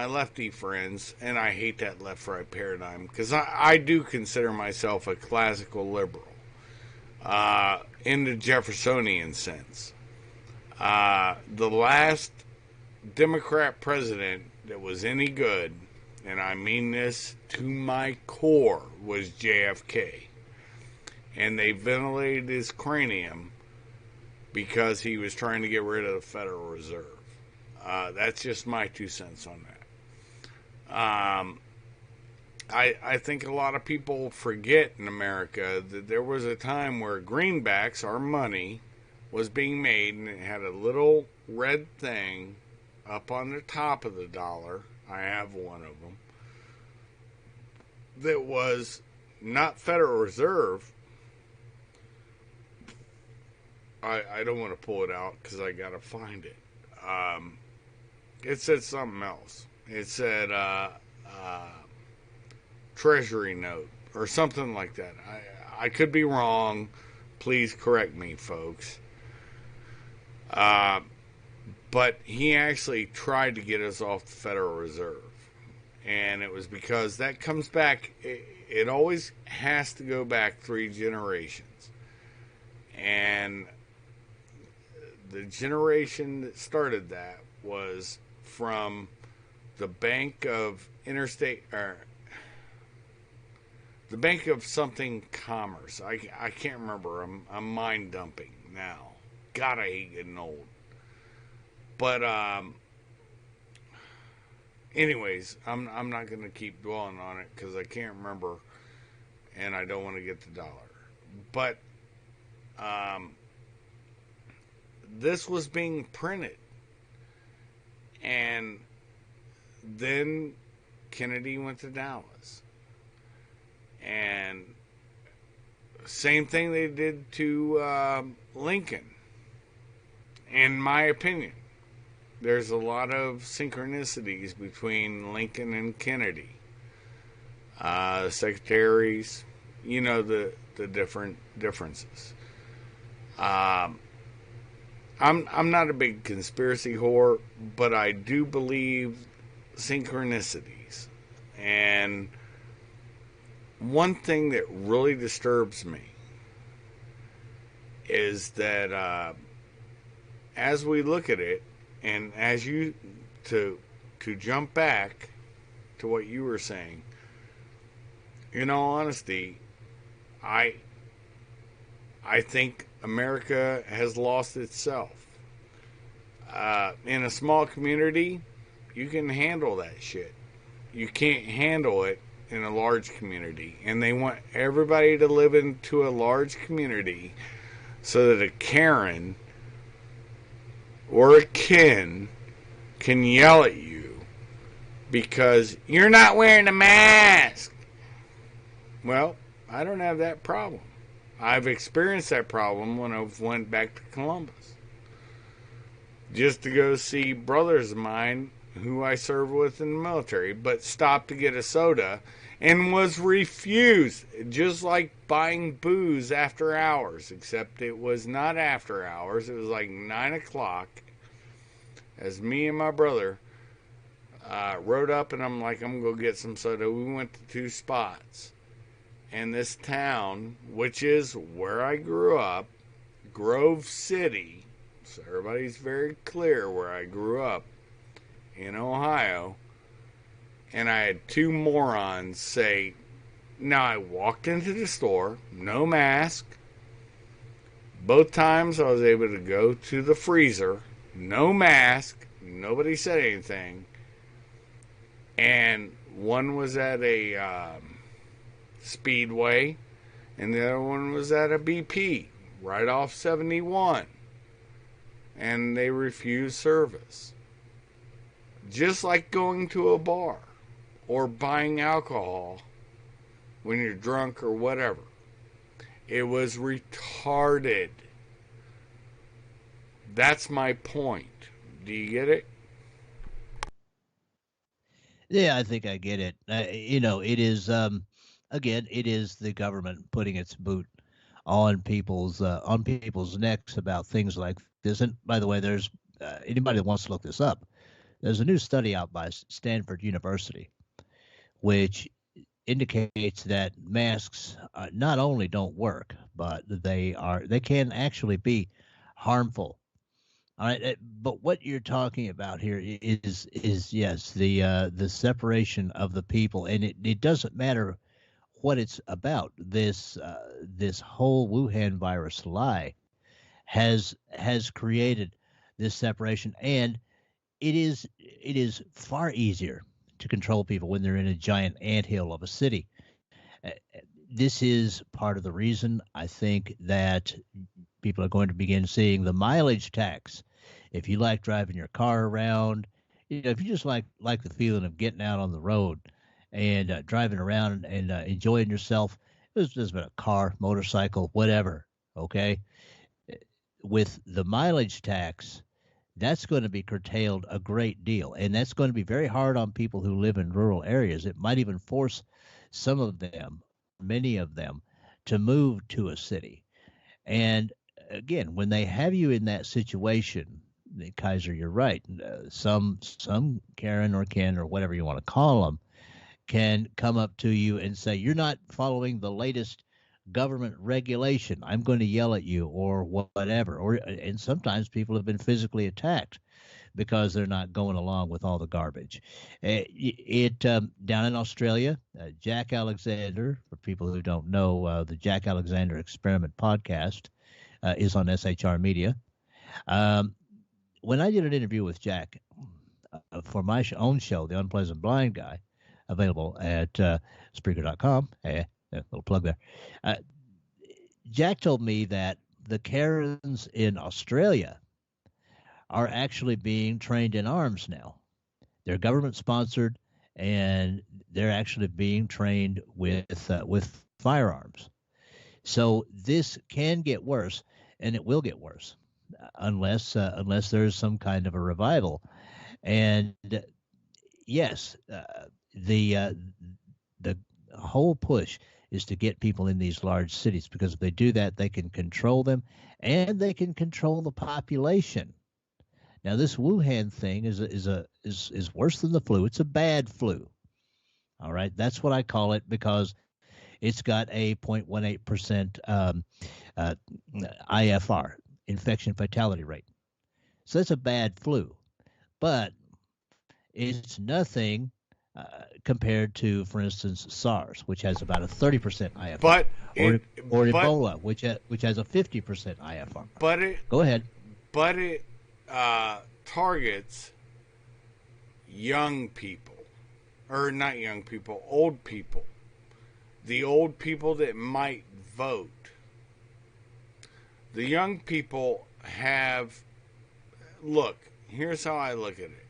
lefty friends, and I hate that left right paradigm because I do consider myself a classical liberal in the Jeffersonian sense. The last Democrat president that was any good, and I mean this to my core, was JFK. And they ventilated his cranium because he was trying to get rid of the Federal Reserve. That's just my 2 cents on that. I think a lot of people forget in America that there was a time where greenbacks, our money, was being made, and it had a little red thing up on the top of the dollar. I have one of them. That was not Federal Reserve. I don't want to pull it out because I got to find it. It said something else. It said Treasury note or something like that. I could be wrong. Please correct me, folks. But he actually tried to get us off the Federal Reserve. And it was because that comes back, it always has to go back 3 generations. And the generation that started that was from the Bank of Interstate, or the Bank of something Commerce. I can't remember. I'm mind dumping now. God, I hate getting old. But anyways, I'm not going to keep dwelling on it because I can't remember, and I don't want to get the dollar. But this was being printed, and then Kennedy went to Dallas, and same thing they did to Lincoln. In my opinion, there's a lot of synchronicities between Lincoln and Kennedy. Secretaries, you know, the different differences. I'm not a big conspiracy whore, but I do believe synchronicities. And one thing that really disturbs me is that as we look at it, and as you to jump back to what you were saying, in all honesty, I think America has lost itself. In a small community, you can handle that shit. You can't handle it in a large community, and they want everybody to live into a large community so that a Karen or a Ken can yell at you because you're not wearing a mask. Well, I don't have that problem. I've experienced that problem when I went back to Columbus just to go see brothers of mine who I served with in the military, but stopped to get a soda and was refused, just like buying booze after hours, except it was not after hours. It was like 9 o'clock as me and my brother rode up, and I'm like, I'm going to go get some soda. We went to 2 spots. And this town, which is where I grew up, Grove City, So everybody's very clear where I grew up in Ohio. And I had two morons say, now I walked into the store, no mask. Both times I was able to go to the freezer, no mask. Nobody said anything. And one was at a Speedway, and the other one was at a BP, right off 71. And they refused service. Just like going to a bar or buying alcohol when you're drunk or whatever. It was retarded. That's my point. Do you get it? Yeah, I think I get it. It is again, it is the government putting its boot on people's necks about things like this. And by the way, there's anybody that wants to look this up. There's a new study out by Stanford University, which indicates that masks not only don't work, but they can actually be harmful. All right, but what you're talking about here is yes, the separation of the people, and it doesn't matter what it's about. This whole Wuhan virus lie has created this separation, and it is far easier to control people when they're in a giant anthill of a city. Uh, This is part of the reason I think that people are going to begin seeing the mileage tax. If you like driving your car around, if you just like the feeling of getting out on the road and driving around and enjoying yourself, there's been a car, motorcycle, whatever. Okay, with the mileage tax, that's going to be curtailed a great deal. And that's going to be very hard on people who live in rural areas. It might even force some of them, many of them, to move to a city. And again, when they have you in that situation, Kaiser, you're right. Some Karen or Ken or whatever you want to call them can come up to you and say, you're not following the latest government regulation. I'm going to yell at you or whatever. And sometimes people have been physically attacked because they're not going along with all the garbage. Down in Australia, Jack Alexander, for people who don't know, the Jack Alexander Experiment podcast is on SHR Media. When I did an interview with Jack for my own show, The Unpleasant Blind Guy, available at Spreaker.com, a little plug there, Jack told me that the Karens in Australia are actually being trained in arms now. They're government sponsored, and they're actually being trained with firearms. So this can get worse, and it will get worse unless there's some kind of a revival. And yes, the whole push is to get people in these large cities, because if they do that, they can control them and they can control the population. Now, this Wuhan thing is worse than the flu. It's a bad flu. All right, that's what I call it, because it's got a 0.18% IFR, infection fatality rate. So that's a bad flu, but it's nothing compared to, for instance, SARS, which has about a 30% IFR, But or Ebola, which has a 50% IFR. Go ahead. But it targets young people, or not young people, old people. The old people that might vote. The young people have. Look, here's how I look at it.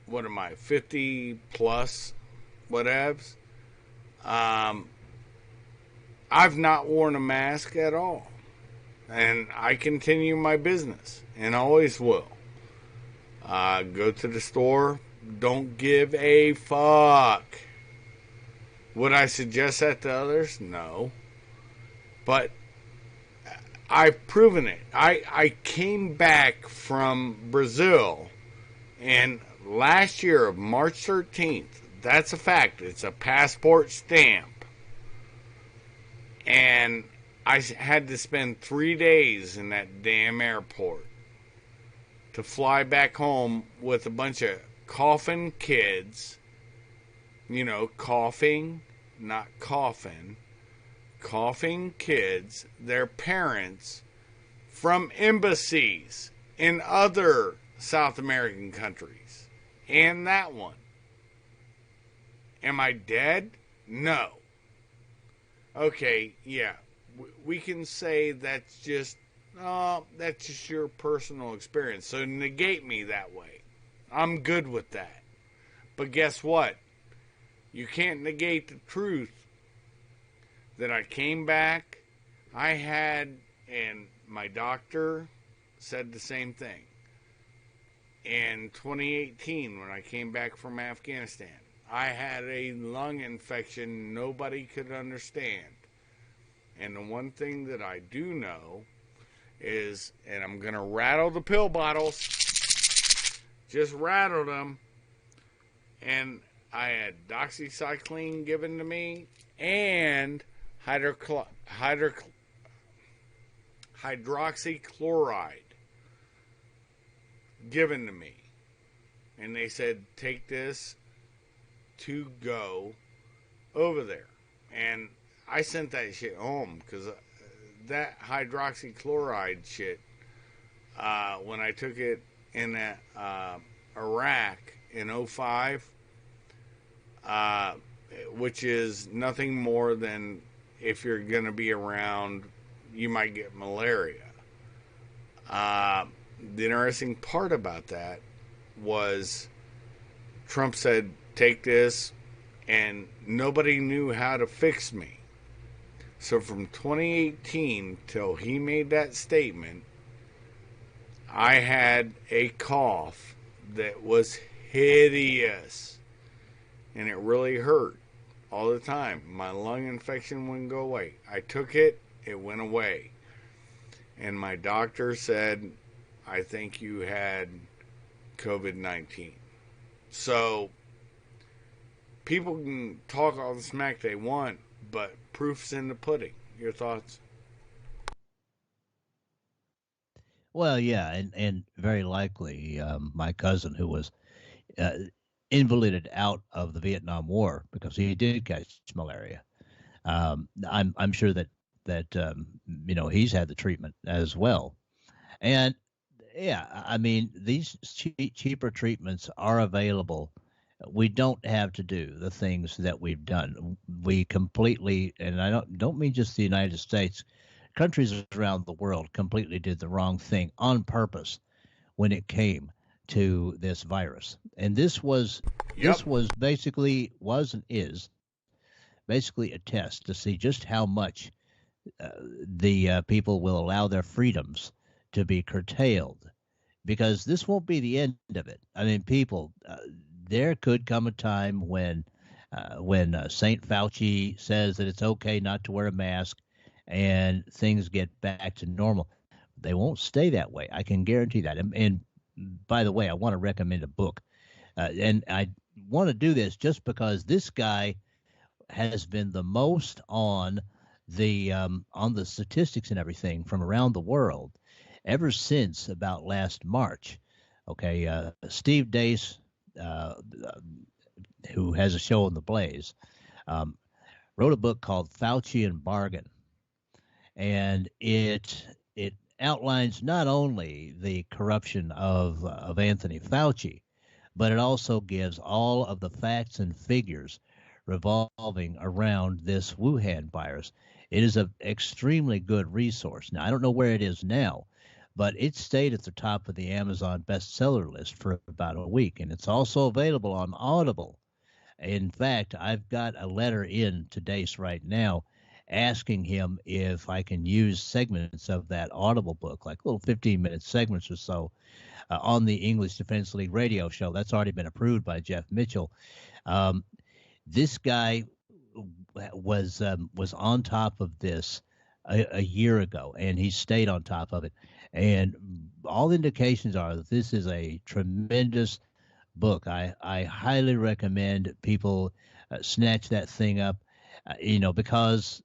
What am I, 50 plus, whatevs? I've not worn a mask at all. And I continue my business, and always will. Go to the store, don't give a fuck. Would I suggest that to others? No. But I've proven it. I came back from Brazil, and last year, March 13th, that's a fact. It's a passport stamp. And had to spend 3 days in that damn airport to fly back home with a bunch of coughing kids. You know, coughing, not coffin. Coughing kids, their parents, from embassies in other South American countries. And that one. Am I dead? No. Okay, yeah. We can say that's just your personal experience. So negate me that way. I'm good with that. But guess what? You can't negate the truth that I came back. And my doctor said the same thing. In 2018, when I came back from Afghanistan, I had a lung infection nobody could understand. And the one thing that I do know is, and I'm going to rattle the pill bottles, just rattled them, and I had doxycycline given to me and hydroxychloroquine given to me. And they said, take this to go over there. And I sent that shit home because that hydroxychloroquine shit, when I took it in Iraq in 2005, which is nothing more than if you're going to be around, you might get malaria. The interesting part about that was Trump said, take this, and nobody knew how to fix me. So from 2018 till he made that statement, I had a cough that was hideous. And it really hurt all the time. My lung infection wouldn't go away. I took it, it went away. And my doctor said, I think you had COVID-19. So, people can talk all the smack they want, but proof's in the pudding. Your thoughts? Well, yeah, and very likely my cousin who was uh, invalided out of the Vietnam War because he did catch malaria. I'm sure that he's had the treatment as well. And yeah, I mean these cheaper treatments are available. We don't have to do the things that we've done. We completely, and I don't mean just the United States, countries around the world completely did the wrong thing on purpose when it came to this virus. And Yep. this was basically was and is basically a test to see just how much the people will allow their freedoms to be curtailed, because this won't be the end of it. I mean, people, there could come a time when Saint Fauci says that it's okay not to wear a mask, and things get back to normal. They won't stay that way. I can guarantee that. And by the way, I want to recommend a book, and I want to do this just because this guy has been the most on the statistics and everything from around the world ever since about last March. Okay, Steve Deace, uh, who has a show on the Blaze, um, wrote a book called Fauci and Bargain, and it outlines not only the corruption of Anthony Fauci, but it also gives all of the facts and figures revolving around this Wuhan virus. It is an extremely good resource. Now, I don't know where it is now, but it stayed at the top of the Amazon bestseller list for about a week, and it's also available on Audible. In fact, I've got a letter in to Dace right now asking him if I can use segments of that Audible book, like little 15-minute segments or so, on the English Defense League radio show. That's already been approved by Jeff Mitchell. Um, this guy was on top of this a year ago, and he stayed on top of it. And all indications are that this is a tremendous book. I highly recommend people snatch that thing up, because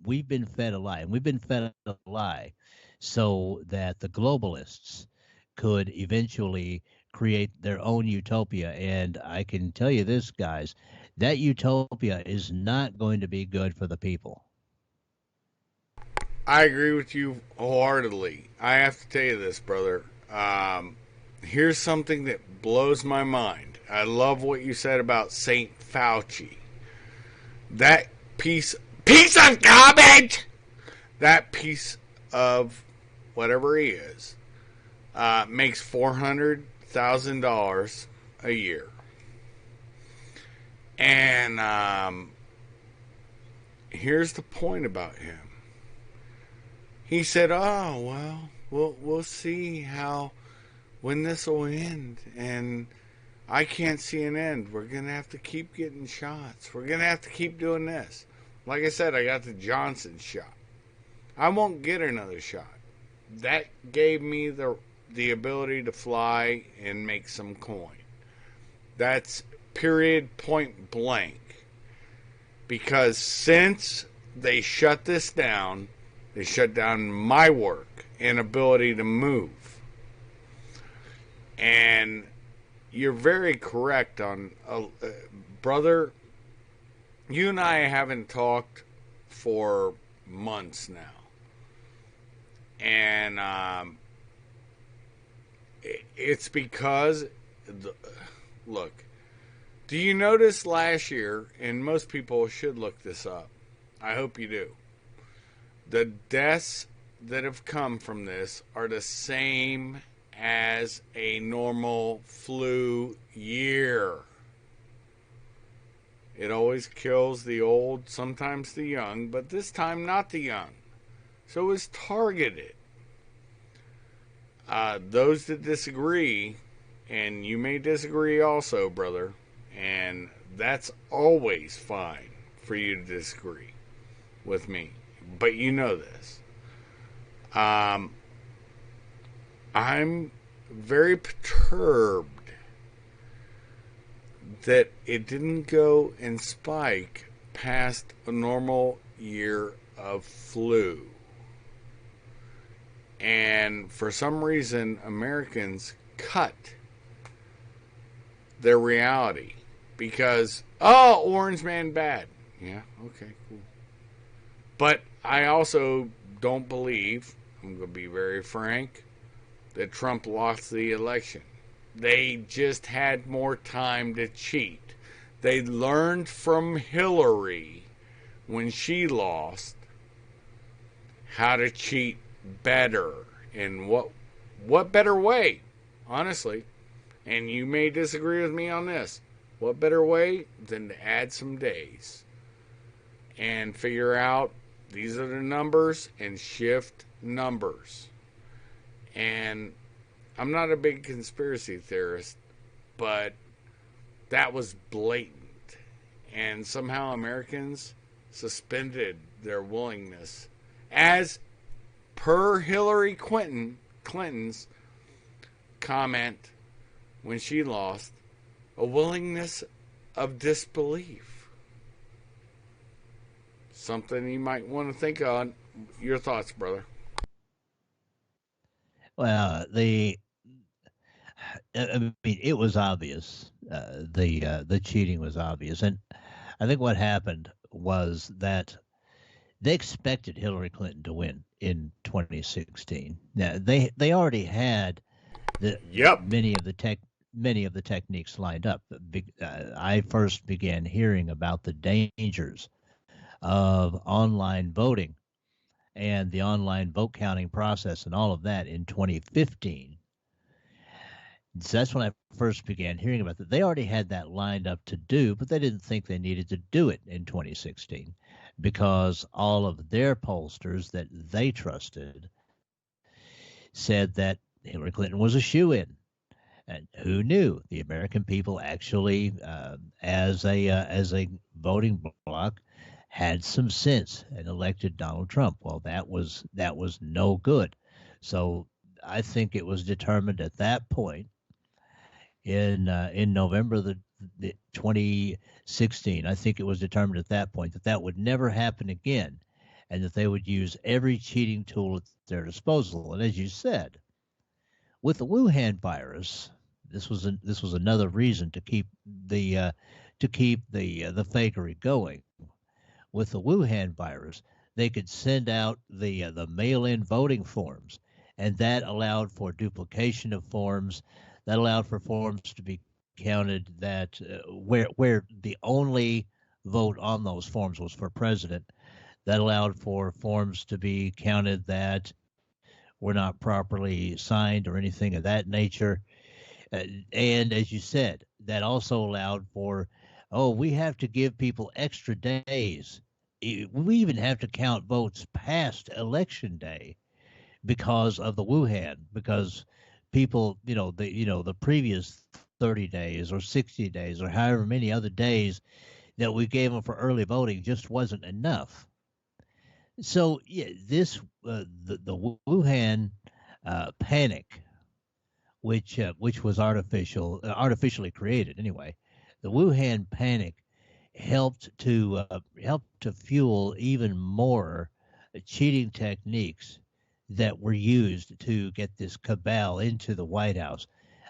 we've been fed a lie, and we've been fed a lie so that the globalists could eventually create their own utopia. And I can tell you this, guys, that utopia is not going to be good for the people. I agree with you wholeheartedly. I have to tell you this, brother. Here's something that blows my mind. I love what you said about Saint Fauci. That piece of garbage. That piece of whatever he is makes $400,000 a year, and here's the point about him. He said, "Oh well, we'll see how when this will end, and I can't see an end. We're gonna have to keep getting shots. We're gonna have to keep doing this." Like I said, I got the Johnson shot. I won't get another shot. That gave me the ability to fly and make some coin. That's period, point blank. Because since they shut this down, they shut down my work and ability to move. And you're very correct on, brother, you and I haven't talked for months now. And it's because, look, do you notice last year, and most people should look this up, I hope you do, the deaths that have come from this are the same as a normal flu year. It always kills the old, sometimes the young, but this time not the young. So it's targeted. Those that disagree, and you may disagree also, brother, and that's always fine for you to disagree with me, but you know this. I'm very perturbed that it didn't go and spike past a normal year of flu. And for some reason, Americans cut their reality because, oh, Orange Man bad. Yeah, okay, cool. But I also don't believe, I'm going to be very frank, that Trump lost the election. They just had more time to cheat. They learned from Hillary when she lost how to cheat better. And what better way, honestly, and you may disagree with me on this, what better way than to add some days and figure out these are the numbers and shift numbers. And I'm not a big conspiracy theorist, but that was blatant. And somehow Americans suspended their willingness, as per Hillary Clinton's comment when she lost, a willingness of disbelief. Something you might want to think on. Your thoughts, brother? Well, I mean, it was obvious. The cheating was obvious, and I think what happened was that they expected Hillary Clinton to win in 2016. Now they already had many of the techniques lined up. I first began hearing about the dangers of online voting and the online vote counting process and all of that in 2015. So that's when I first began hearing about that. They already had that lined up to do, but they didn't think they needed to do it in 2016 because all of their pollsters that they trusted said that Hillary Clinton was a shoo-in. And who knew? The American people actually, as a voting bloc, had some sense and elected Donald Trump. Well, that was no good. So I think it was determined at that point in November the 2016. I think it was determined at that point that that would never happen again. and that they would use every cheating tool at their disposal. And as you said, with the Wuhan virus, this was another reason to keep the fakery going. With the Wuhan virus, they could send out the mail-in voting forms, and that allowed for duplication of forms. That allowed for forms to be counted that where the only vote on those forms was for president. That allowed for forms to be counted that were not properly signed or anything of that nature. And as you said, that also allowed for, oh, we have to give people extra days. We even have to count votes past election day because of the Wuhan, because people, the previous 30 days or 60 days or however many other days that we gave them for early voting just wasn't enough. So yeah, the Wuhan panic, which was artificially created anyway, the Wuhan panic helped to fuel even more cheating techniques that were used to get this cabal into the White House.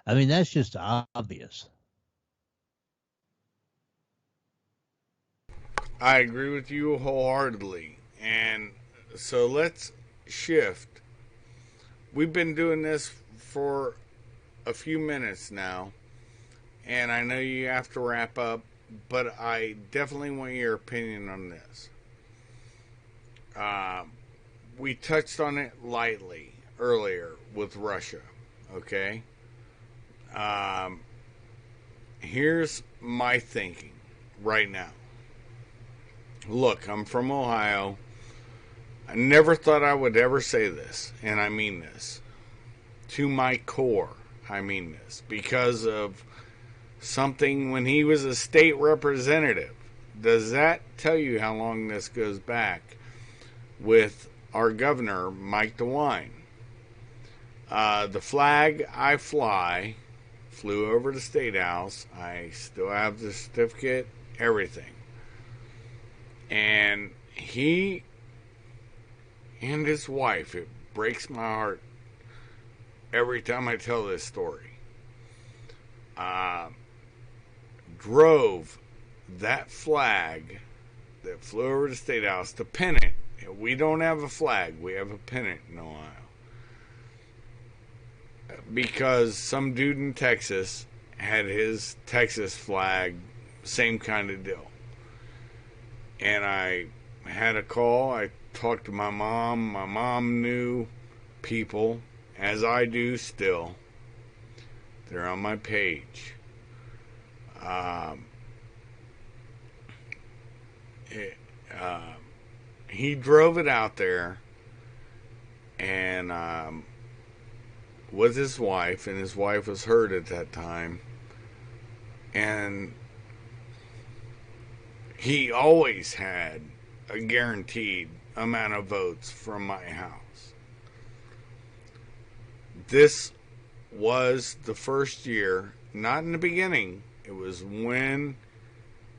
I mean, that's just obvious. I agree with you wholeheartedly. And so let's shift. We've been doing this for a few minutes now, and I know you have to wrap up, but I definitely want your opinion on this. We touched on it lightly earlier with Russia, okay? Um, Here's my thinking right now. Look, I'm from Ohio. I never thought I would ever say this, and I mean this. To my core, I mean this. Because of something when he was a state representative. Does that tell you how long this goes back with our governor, Mike DeWine? The flag I flew over the State House. I still have the certificate, everything. And he and his wife, it breaks my heart every time I tell this story, drove that flag that flew over the State House to pin it. We don't have a flag, we have a pennant in Ohio. Because some dude in Texas had his Texas flag, same kind of deal. And I had a call. I talked to my mom. My mom knew people, as I do still. They're on my page. He drove it out there and with his wife, and his wife was hurt at that time. And he always had a guaranteed amount of votes from my house. This was the first year, not in the beginning, it was when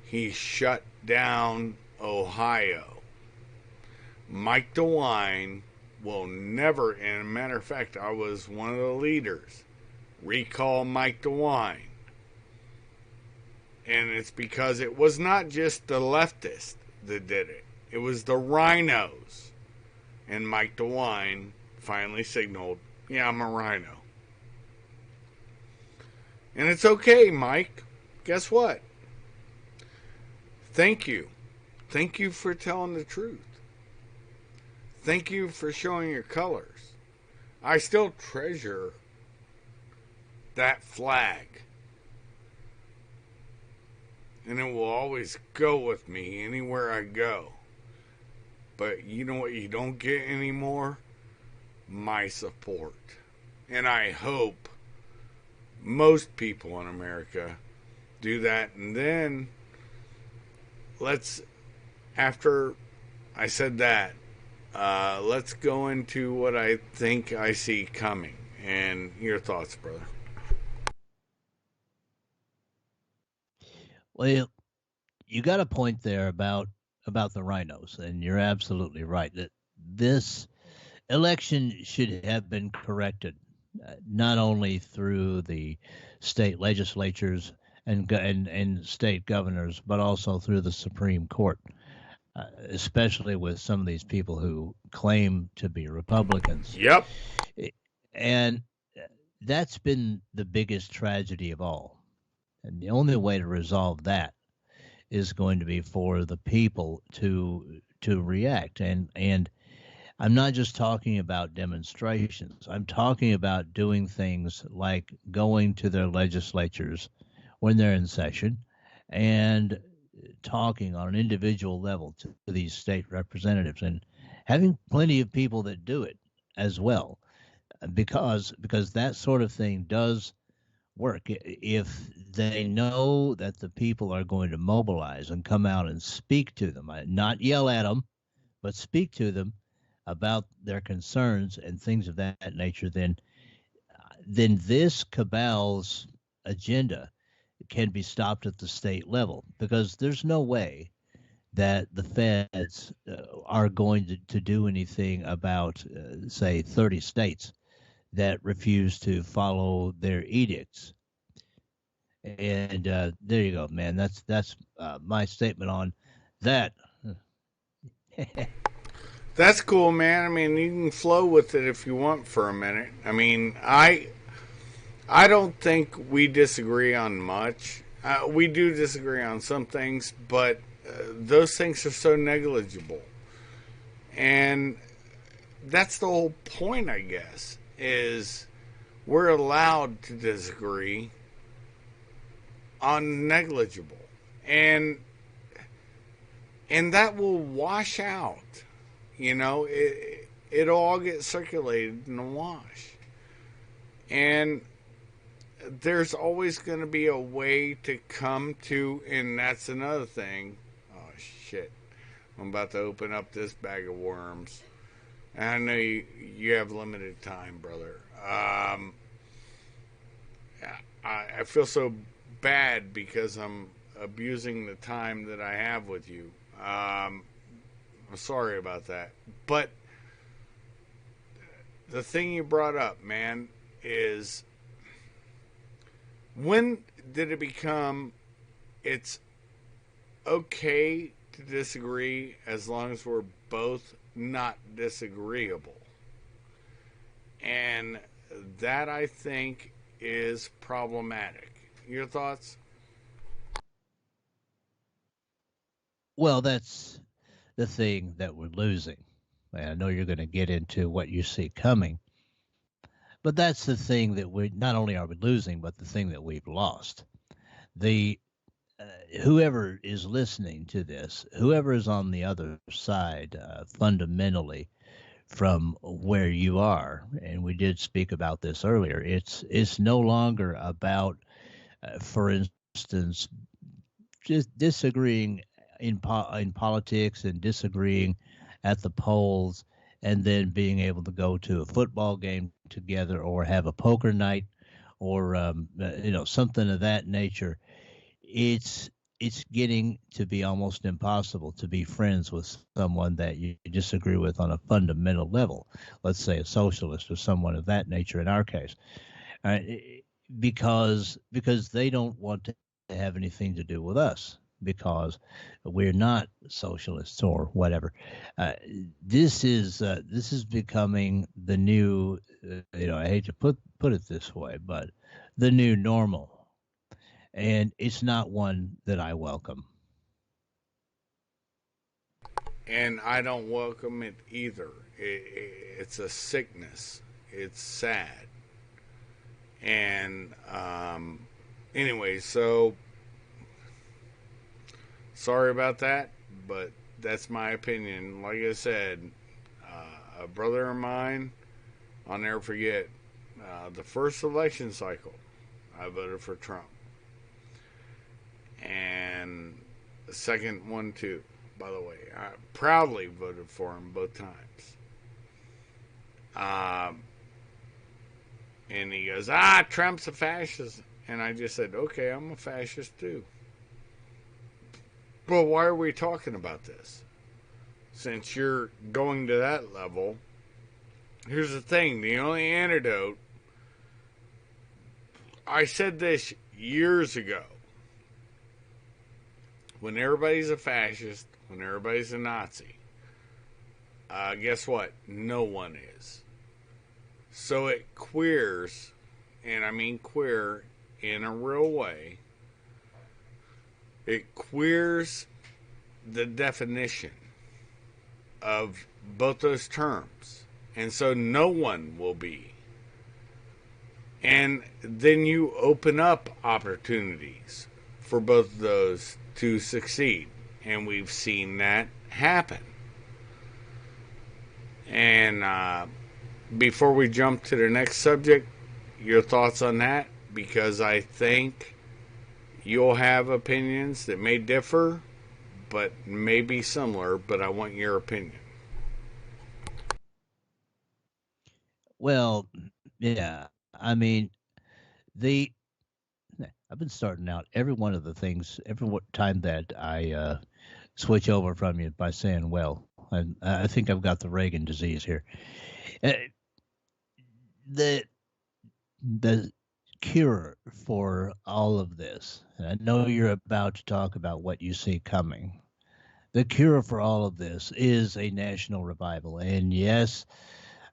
he shut down Ohio. Mike DeWine will never, and a matter of fact, I was one of the leaders, recall Mike DeWine. And it's because it was not just the leftists that did it. It was the rhinos. And Mike DeWine finally signaled, yeah, I'm a rhino. And it's okay, Mike. Guess what? Thank you. Thank you for telling the truth. Thank you for showing your colors. I still treasure that flag. And it will always go with me anywhere I go. But you know what you don't get anymore? My support. And I hope most people in America do that. And then after I said that, let's go into what I think I see coming. And your thoughts, brother. Well, you got a point there about about the rhinos, and you're absolutely right that this election should have been corrected, not only through the state legislatures and state governors, but also through the Supreme Court, especially with some of these people who claim to be Republicans. Yep. And that's been the biggest tragedy of all. And the only way to resolve that is going to be for the people to react. And I'm not just talking about demonstrations. I'm talking about doing things like going to their legislatures when they're in session and talking on an individual level to these state representatives and having plenty of people that do it as well, because that sort of thing does work if they know that the people are going to mobilize and come out and speak to them, not yell at them, but speak to them about their concerns and things of that nature. Then this cabal's agenda can be stopped at the state level, because there's no way that the feds are going to do anything about, say, 30 states that refuse to follow their edicts. And there you go, man. That's my statement on that. That's cool, man. I mean, you can flow with it if you want for a minute. I mean, I don't think we disagree on much. We do disagree on some things, but those things are so negligible. And that's the whole point, I guess, is we're allowed to disagree on negligible. And that will wash out. You know, it'll all get circulated in the wash. And there's always going to be a way to come to, and that's another thing. Oh, shit. I'm about to open up this bag of worms. And I know you have limited time, brother. I feel so bad because I'm abusing the time that I have with you. I'm sorry about that. But the thing you brought up, man, is when did it become it's okay to disagree as long as we're both not disagreeable? And that, I think, is problematic. Your thoughts? Well, that's the thing that we're losing. And I know you're going to get into what you see coming, but that's the thing that we not only are we losing, but the thing that we've lost. The whoever is listening to this, whoever is on the other side, fundamentally from where you are, and we did speak about this earlier. It's no longer about, for instance, just disagreeing in politics and disagreeing at the polls, and then being able to go to a football game together or have a poker night or something of that nature. It's getting to be almost impossible to be friends with someone that you disagree with on a fundamental level. Let's say a socialist or someone of that nature in our case, uh, because they don't want to have anything to do with us because we're not socialists or whatever. This is becoming the new, I hate to put it this way, but the new normal, and it's not one that I welcome. And I don't welcome it either. It's a sickness. It's sad. And anyway, so sorry about that, but that's my opinion. Like I said, a brother of mine, I'll never forget, the first election cycle, I voted for Trump. And the second one, too, by the way. I proudly voted for him both times. And he goes, Trump's a fascist. And I just said, okay, I'm a fascist, too. But why are we talking about this? Since you're going to that level, here's the thing. The only antidote, I said this years ago. When everybody's a fascist, when everybody's a Nazi, guess what? No one is. So it queers, and I mean queer in a real way, it queers the definition of both those terms. And so no one will be. And then you open up opportunities for both of those to succeed. And we've seen that happen. And before we jump to the next subject, your thoughts on that? Because I think you'll have opinions that may differ, but may be similar, but I want your opinion. Well, yeah. I mean, the I've been starting out every one of the things every time that I switch over from you by saying, "Well," and I think I've got the Reagan disease here. Uh, the the cure for all of this, and I know you're about to talk about what you see coming. The cure for all of this is a national revival, and yes,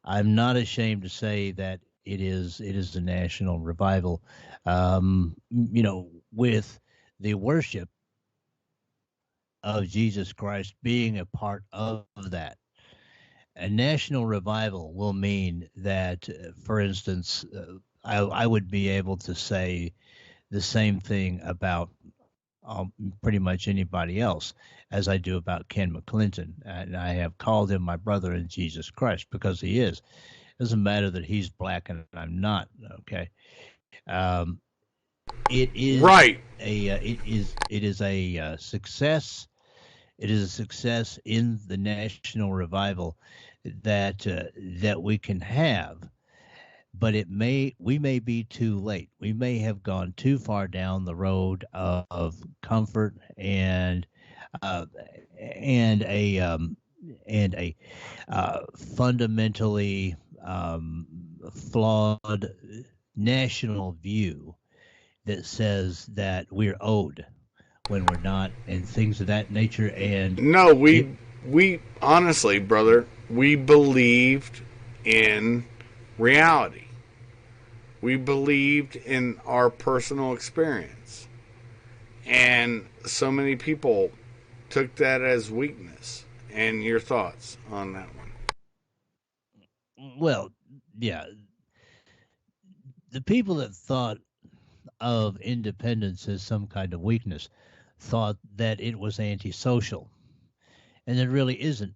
I'm not ashamed to say that it is a national revival. With the worship of Jesus Christ being a part of that. A national revival will mean that, for instance, I would be able to say the same thing about pretty much anybody else as I do about Ken McClinton. And I have called him my brother in Jesus Christ because he is. It doesn't matter that he's black and I'm not. Okay. Um, it is Right. a success. It is a success in the national revival that we can have, but we may be too late. We may have gone too far down the road of comfort uh, and a fundamentally flawed national view that says that we're owed when we're not, and things of that nature. And No, we honestly, brother, we believed in reality. We believed in our personal experience. And so many people took that as weakness. And your thoughts on that one? well, yeah, the people that thought of independence as some kind of weakness thought that it was antisocial, and it really isn't,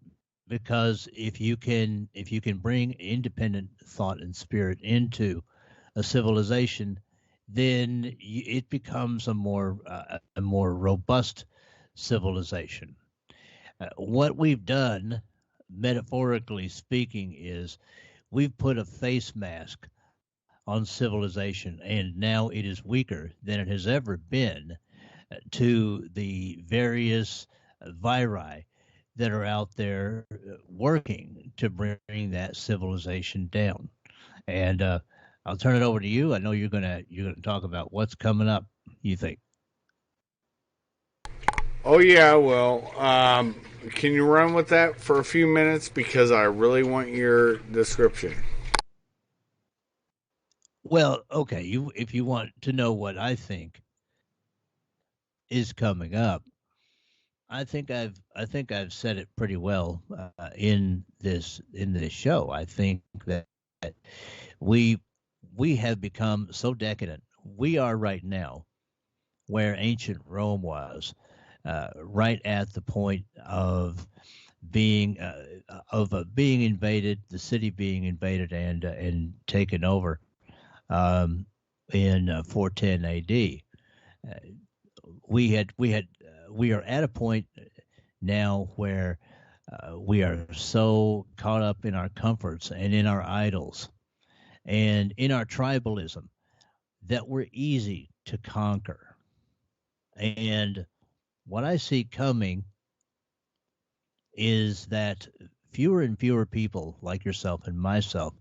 because if you can bring independent thought and spirit into a civilization, then it becomes a more robust civilization. What we've done, metaphorically speaking, is we've put a face mask on civilization, and now it is weaker than it has ever been to the various viri that are out there working to bring that civilization down. And I'll turn it over to you. I know you're gonna talk about what's coming up. You think? Oh, yeah, well, can you run with that for a few minutes? Because I really want your description. Well, okay. If you want to know what I think is coming up, I think I've said it pretty well in this show. I think that we we have become so decadent. We are right now where ancient Rome was, right at the point of being invaded, the city being invaded and taken over in 410 A.D. Uh, we are at a point now where we are so caught up in our comforts and in our idols and in our tribalism that we're easy to conquer. And what I see coming is that fewer and fewer people like yourself and myself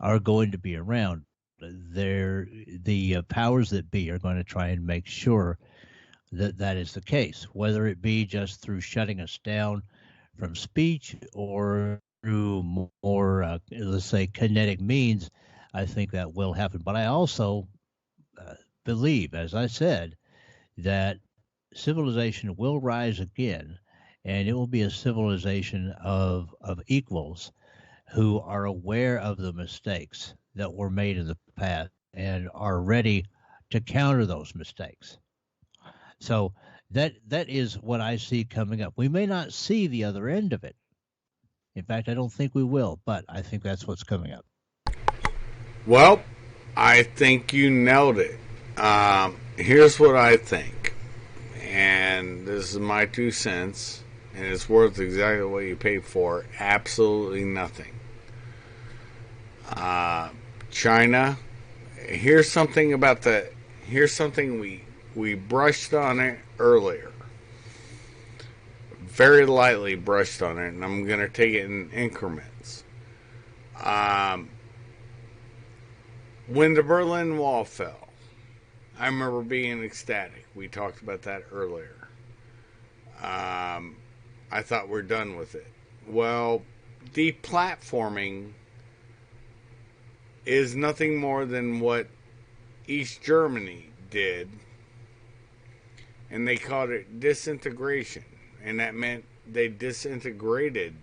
are going to be around. The powers that be are going to try and make sure that that is the case, whether it be just through shutting us down from speech or through more, let's say, kinetic means. I think that will happen. But I also believe, as I said, that civilization will rise again, and it will be a civilization of equals who are aware of the mistakes that were made in the past and are ready to counter those mistakes. So that is what I see coming up. We may not see the other end of it. In fact, I don't think we will, but I think that's what's coming up. Well, I think you nailed it. Here's what I think, and this is my 2 cents, and it's worth exactly what you paid for. Absolutely nothing. China. Here's something about the. Here's something we brushed on it earlier. Very lightly brushed on it, and I'm going to take it in increments. When the Berlin Wall fell, I remember being ecstatic. We talked about that earlier. I thought we're done with it. Well, deplatforming is nothing more than what East Germany did, and they called it disintegration, and that meant they disintegrated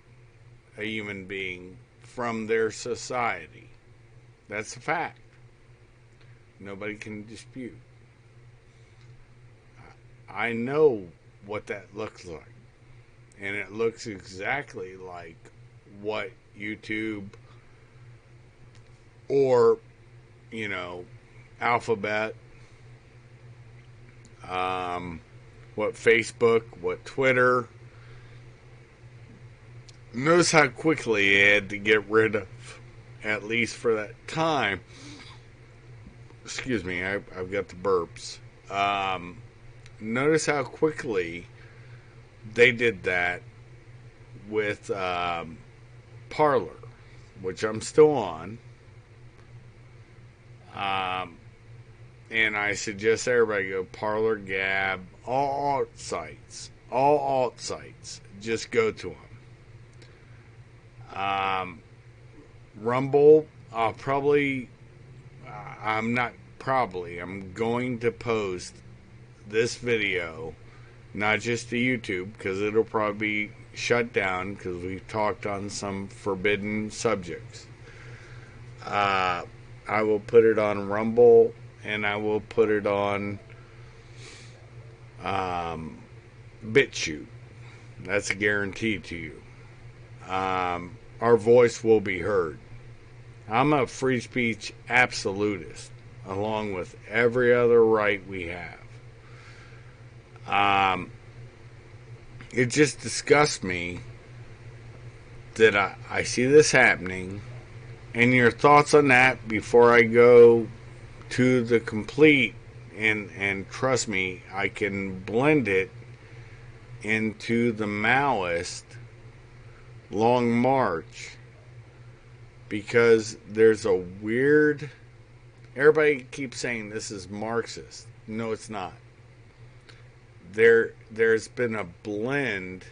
a human being from their society. That's a fact. Nobody can dispute. I know what that looks like, and it looks exactly like what YouTube or, Alphabet, what Facebook, what Twitter. Notice how quickly they had to get rid of, at least for that time. Excuse me, I've got the burps. Notice how quickly they did that with Parler, which I'm still on. And I suggest everybody go Parler, Gab, all alt sites. Just go to them. Rumble, I'm going to post this video, not just to YouTube, because it'll probably be shut down because we've talked on some forbidden subjects. I will put it on Rumble, and I will put it on BitChute. That's a guarantee to you. Our voice will be heard. I'm a free speech absolutist, along with every other right we have. It just disgusts me that I see this happening, and your thoughts on that before I go to the complete, and trust me, I can blend it into the Maoist Long March, because there's a weird. Everybody keeps saying this is Marxist. No, it's not. There's been a blend,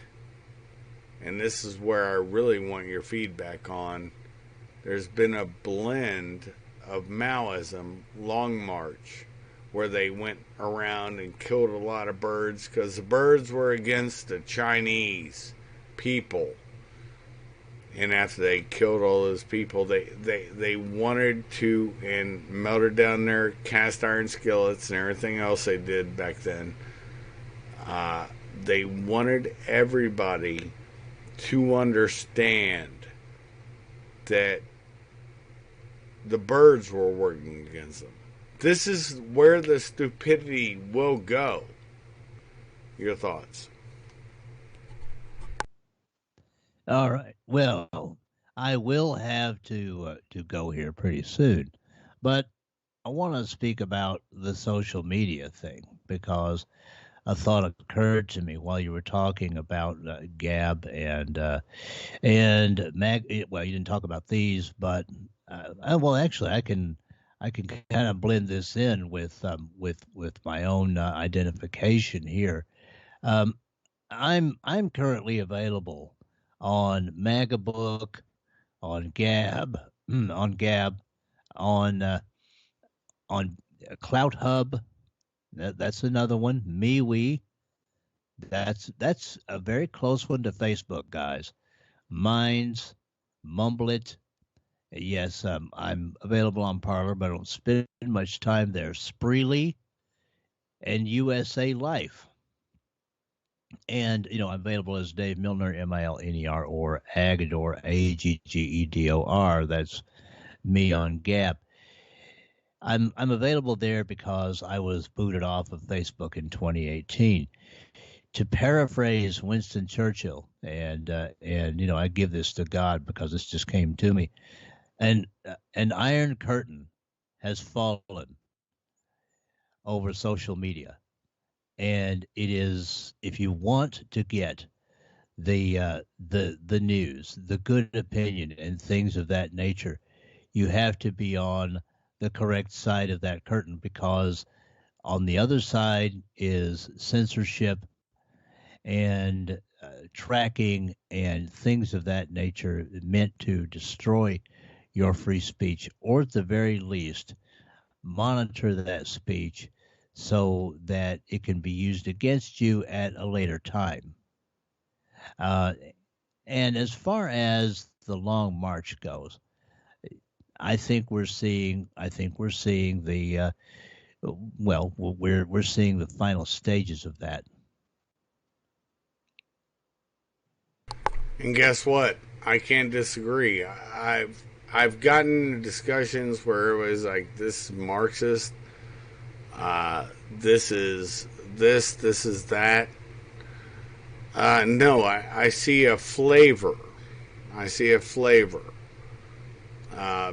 and this is where I really want your feedback on. There's been a blend of Maoism, Long March, where they went around and killed a lot of birds because the birds were against the Chinese people. And after they killed all those people, they wanted to, and melted down their cast iron skillets and everything else they did back then. They wanted everybody to understand that the birds were working against them. This is where the stupidity will go. Your thoughts? All right. Well, I will have to go here pretty soon, but I want to speak about the social media thing because a thought occurred to me while you were talking about Gab and Mag. Well, you didn't talk about these, but well, actually, I can kind of blend this in with my own identification here. Um, I'm currently available on Magabook, on Gab, on Gab, on Clout Hub. That's another one. MeWe. That's a very close one to Facebook, guys. Minds, Mumblet. Yes, I'm available on Parlor, but I don't spend much time there. Spreely and USA Life. And, I'm available as Dave Milner, Milner, or Agador, Aggedor. That's me on Gap. I'm available there because I was booted off of Facebook in 2018. To paraphrase Winston Churchill, and I give this to God because this just came to me. An iron curtain has fallen over social media, and it is, if you want to get the news, the good opinion, and things of that nature, you have to be on the correct side of that curtain, because on the other side is censorship and tracking and things of that nature meant to destroy your free speech, or at the very least monitor that speech so that it can be used against you at a later time. And as far as the long march goes, I think we're seeing the we're seeing the final stages of that. And guess what? I can't disagree. I've gotten into discussions where it was like, this is Marxist, this is this is that. No, I see a flavor. I see a flavor.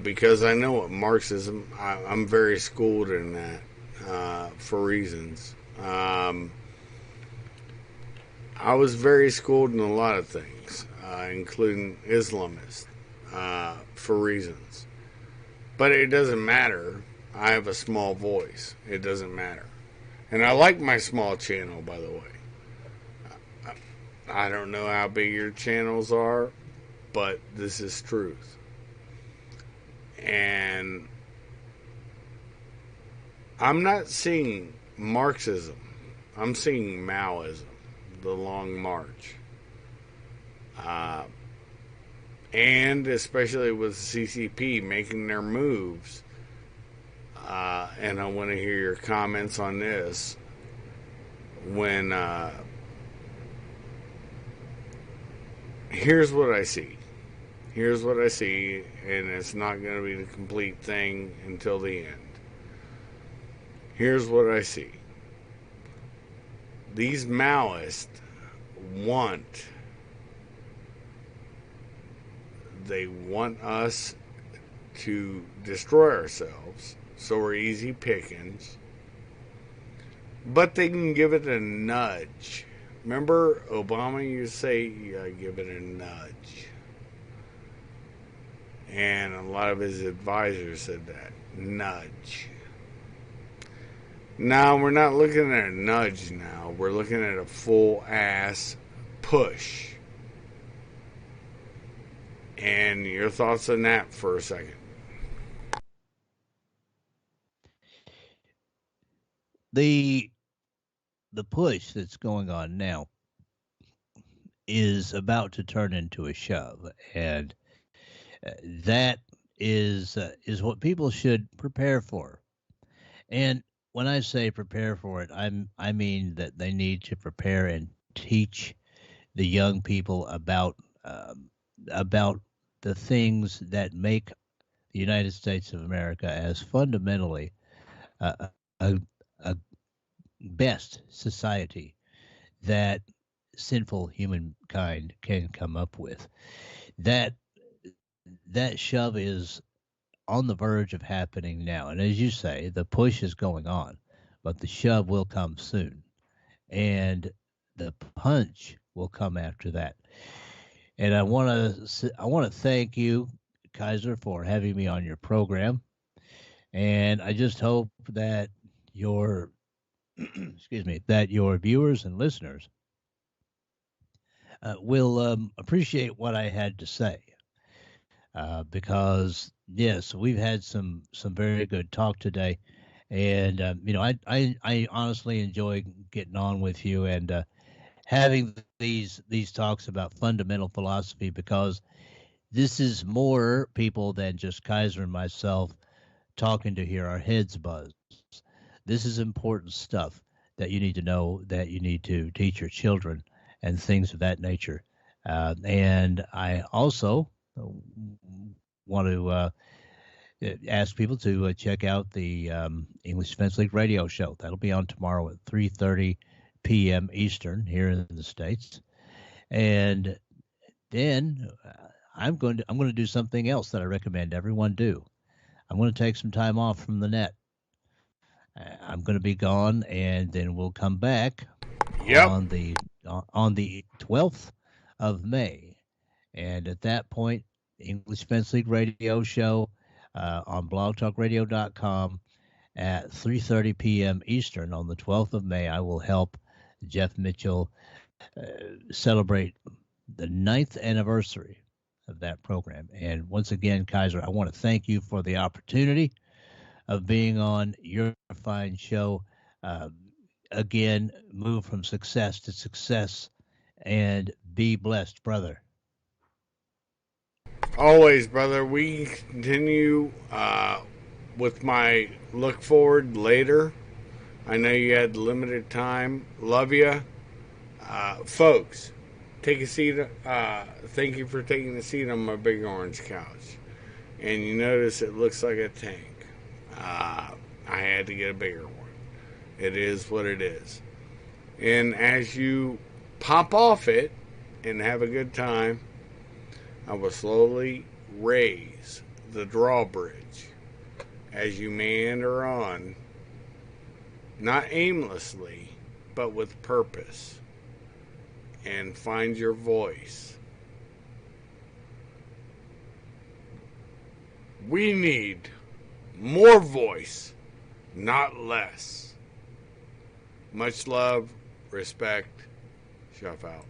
Because I know what Marxism, I'm very schooled in that for reasons. I was very schooled in a lot of things, including Islamist, for reasons. But it doesn't matter. I have a small voice. It doesn't matter. And I like my small channel, by the way. I don't know how big your channels are, but this is truth. And I'm not seeing Marxism. I'm seeing Maoism, the Long March. And especially with CCP making their moves. And I want to hear your comments on this. When here's what I see. Here's what I see, and it's not going to be the complete thing until the end. Here's what I see. These Maoists they want us to destroy ourselves, so we're easy pickings, but they can give it a nudge. Remember, Obama used to say, you gotta give it a nudge. And a lot of his advisors said that. Nudge. Now, we're not looking at a nudge now. We're looking at a full-ass push. And your thoughts on that for a second. The push that's going on now is about to turn into a shove, and that is what people should prepare for. And when I say prepare for it, I mean that they need to prepare and teach the young people about the things that make the United States of America as fundamentally a, a best society that sinful humankind can come up with. That shove is on the verge of happening now, and as you say, the push is going on, but the shove will come soon. and the punch will come after that. And I want to thank you, Kaiser, for having me on your program. And I just hope that your excuse me, that your viewers and listeners will appreciate what I had to say. Because yes, we've had some very good talk today, and I honestly enjoy getting on with you and having these talks about fundamental philosophy, because this is more people than just Kaiser and myself talking to hear our heads buzz. This is important stuff that you need to know, that you need to teach your children, and things of that nature. And I also want to ask people to check out the English Defense League radio show. That'll be on tomorrow at 3:30 p.m. Eastern here in the States. And then I'm going to do something else that I recommend everyone do. I'm going to take some time off from the net. I'm going to be gone, and then we'll come back Yep. on the 12th of May. And at that point, English Defense League radio show on blogtalkradio.com at 3:30 p.m. Eastern on the 12th of May. I will help Jeff Mitchell celebrate the 9th anniversary of that program. And once again, Kaiser, I want to thank you for the opportunity of being on your fine show. Again, move from success to success, and be blessed, brother. Always, brother. We continue with my look forward later. I know you had limited time. Love you. Folks, take a seat. Thank you for taking the seat on my big orange couch. And you notice it looks like a tank. I had to get a bigger one. It is what it is. And as you pop off it and have a good time, I will slowly raise the drawbridge as you meander on, not aimlessly, but with purpose, and find your voice. We need more voice, not less. Much love, respect, Chef out.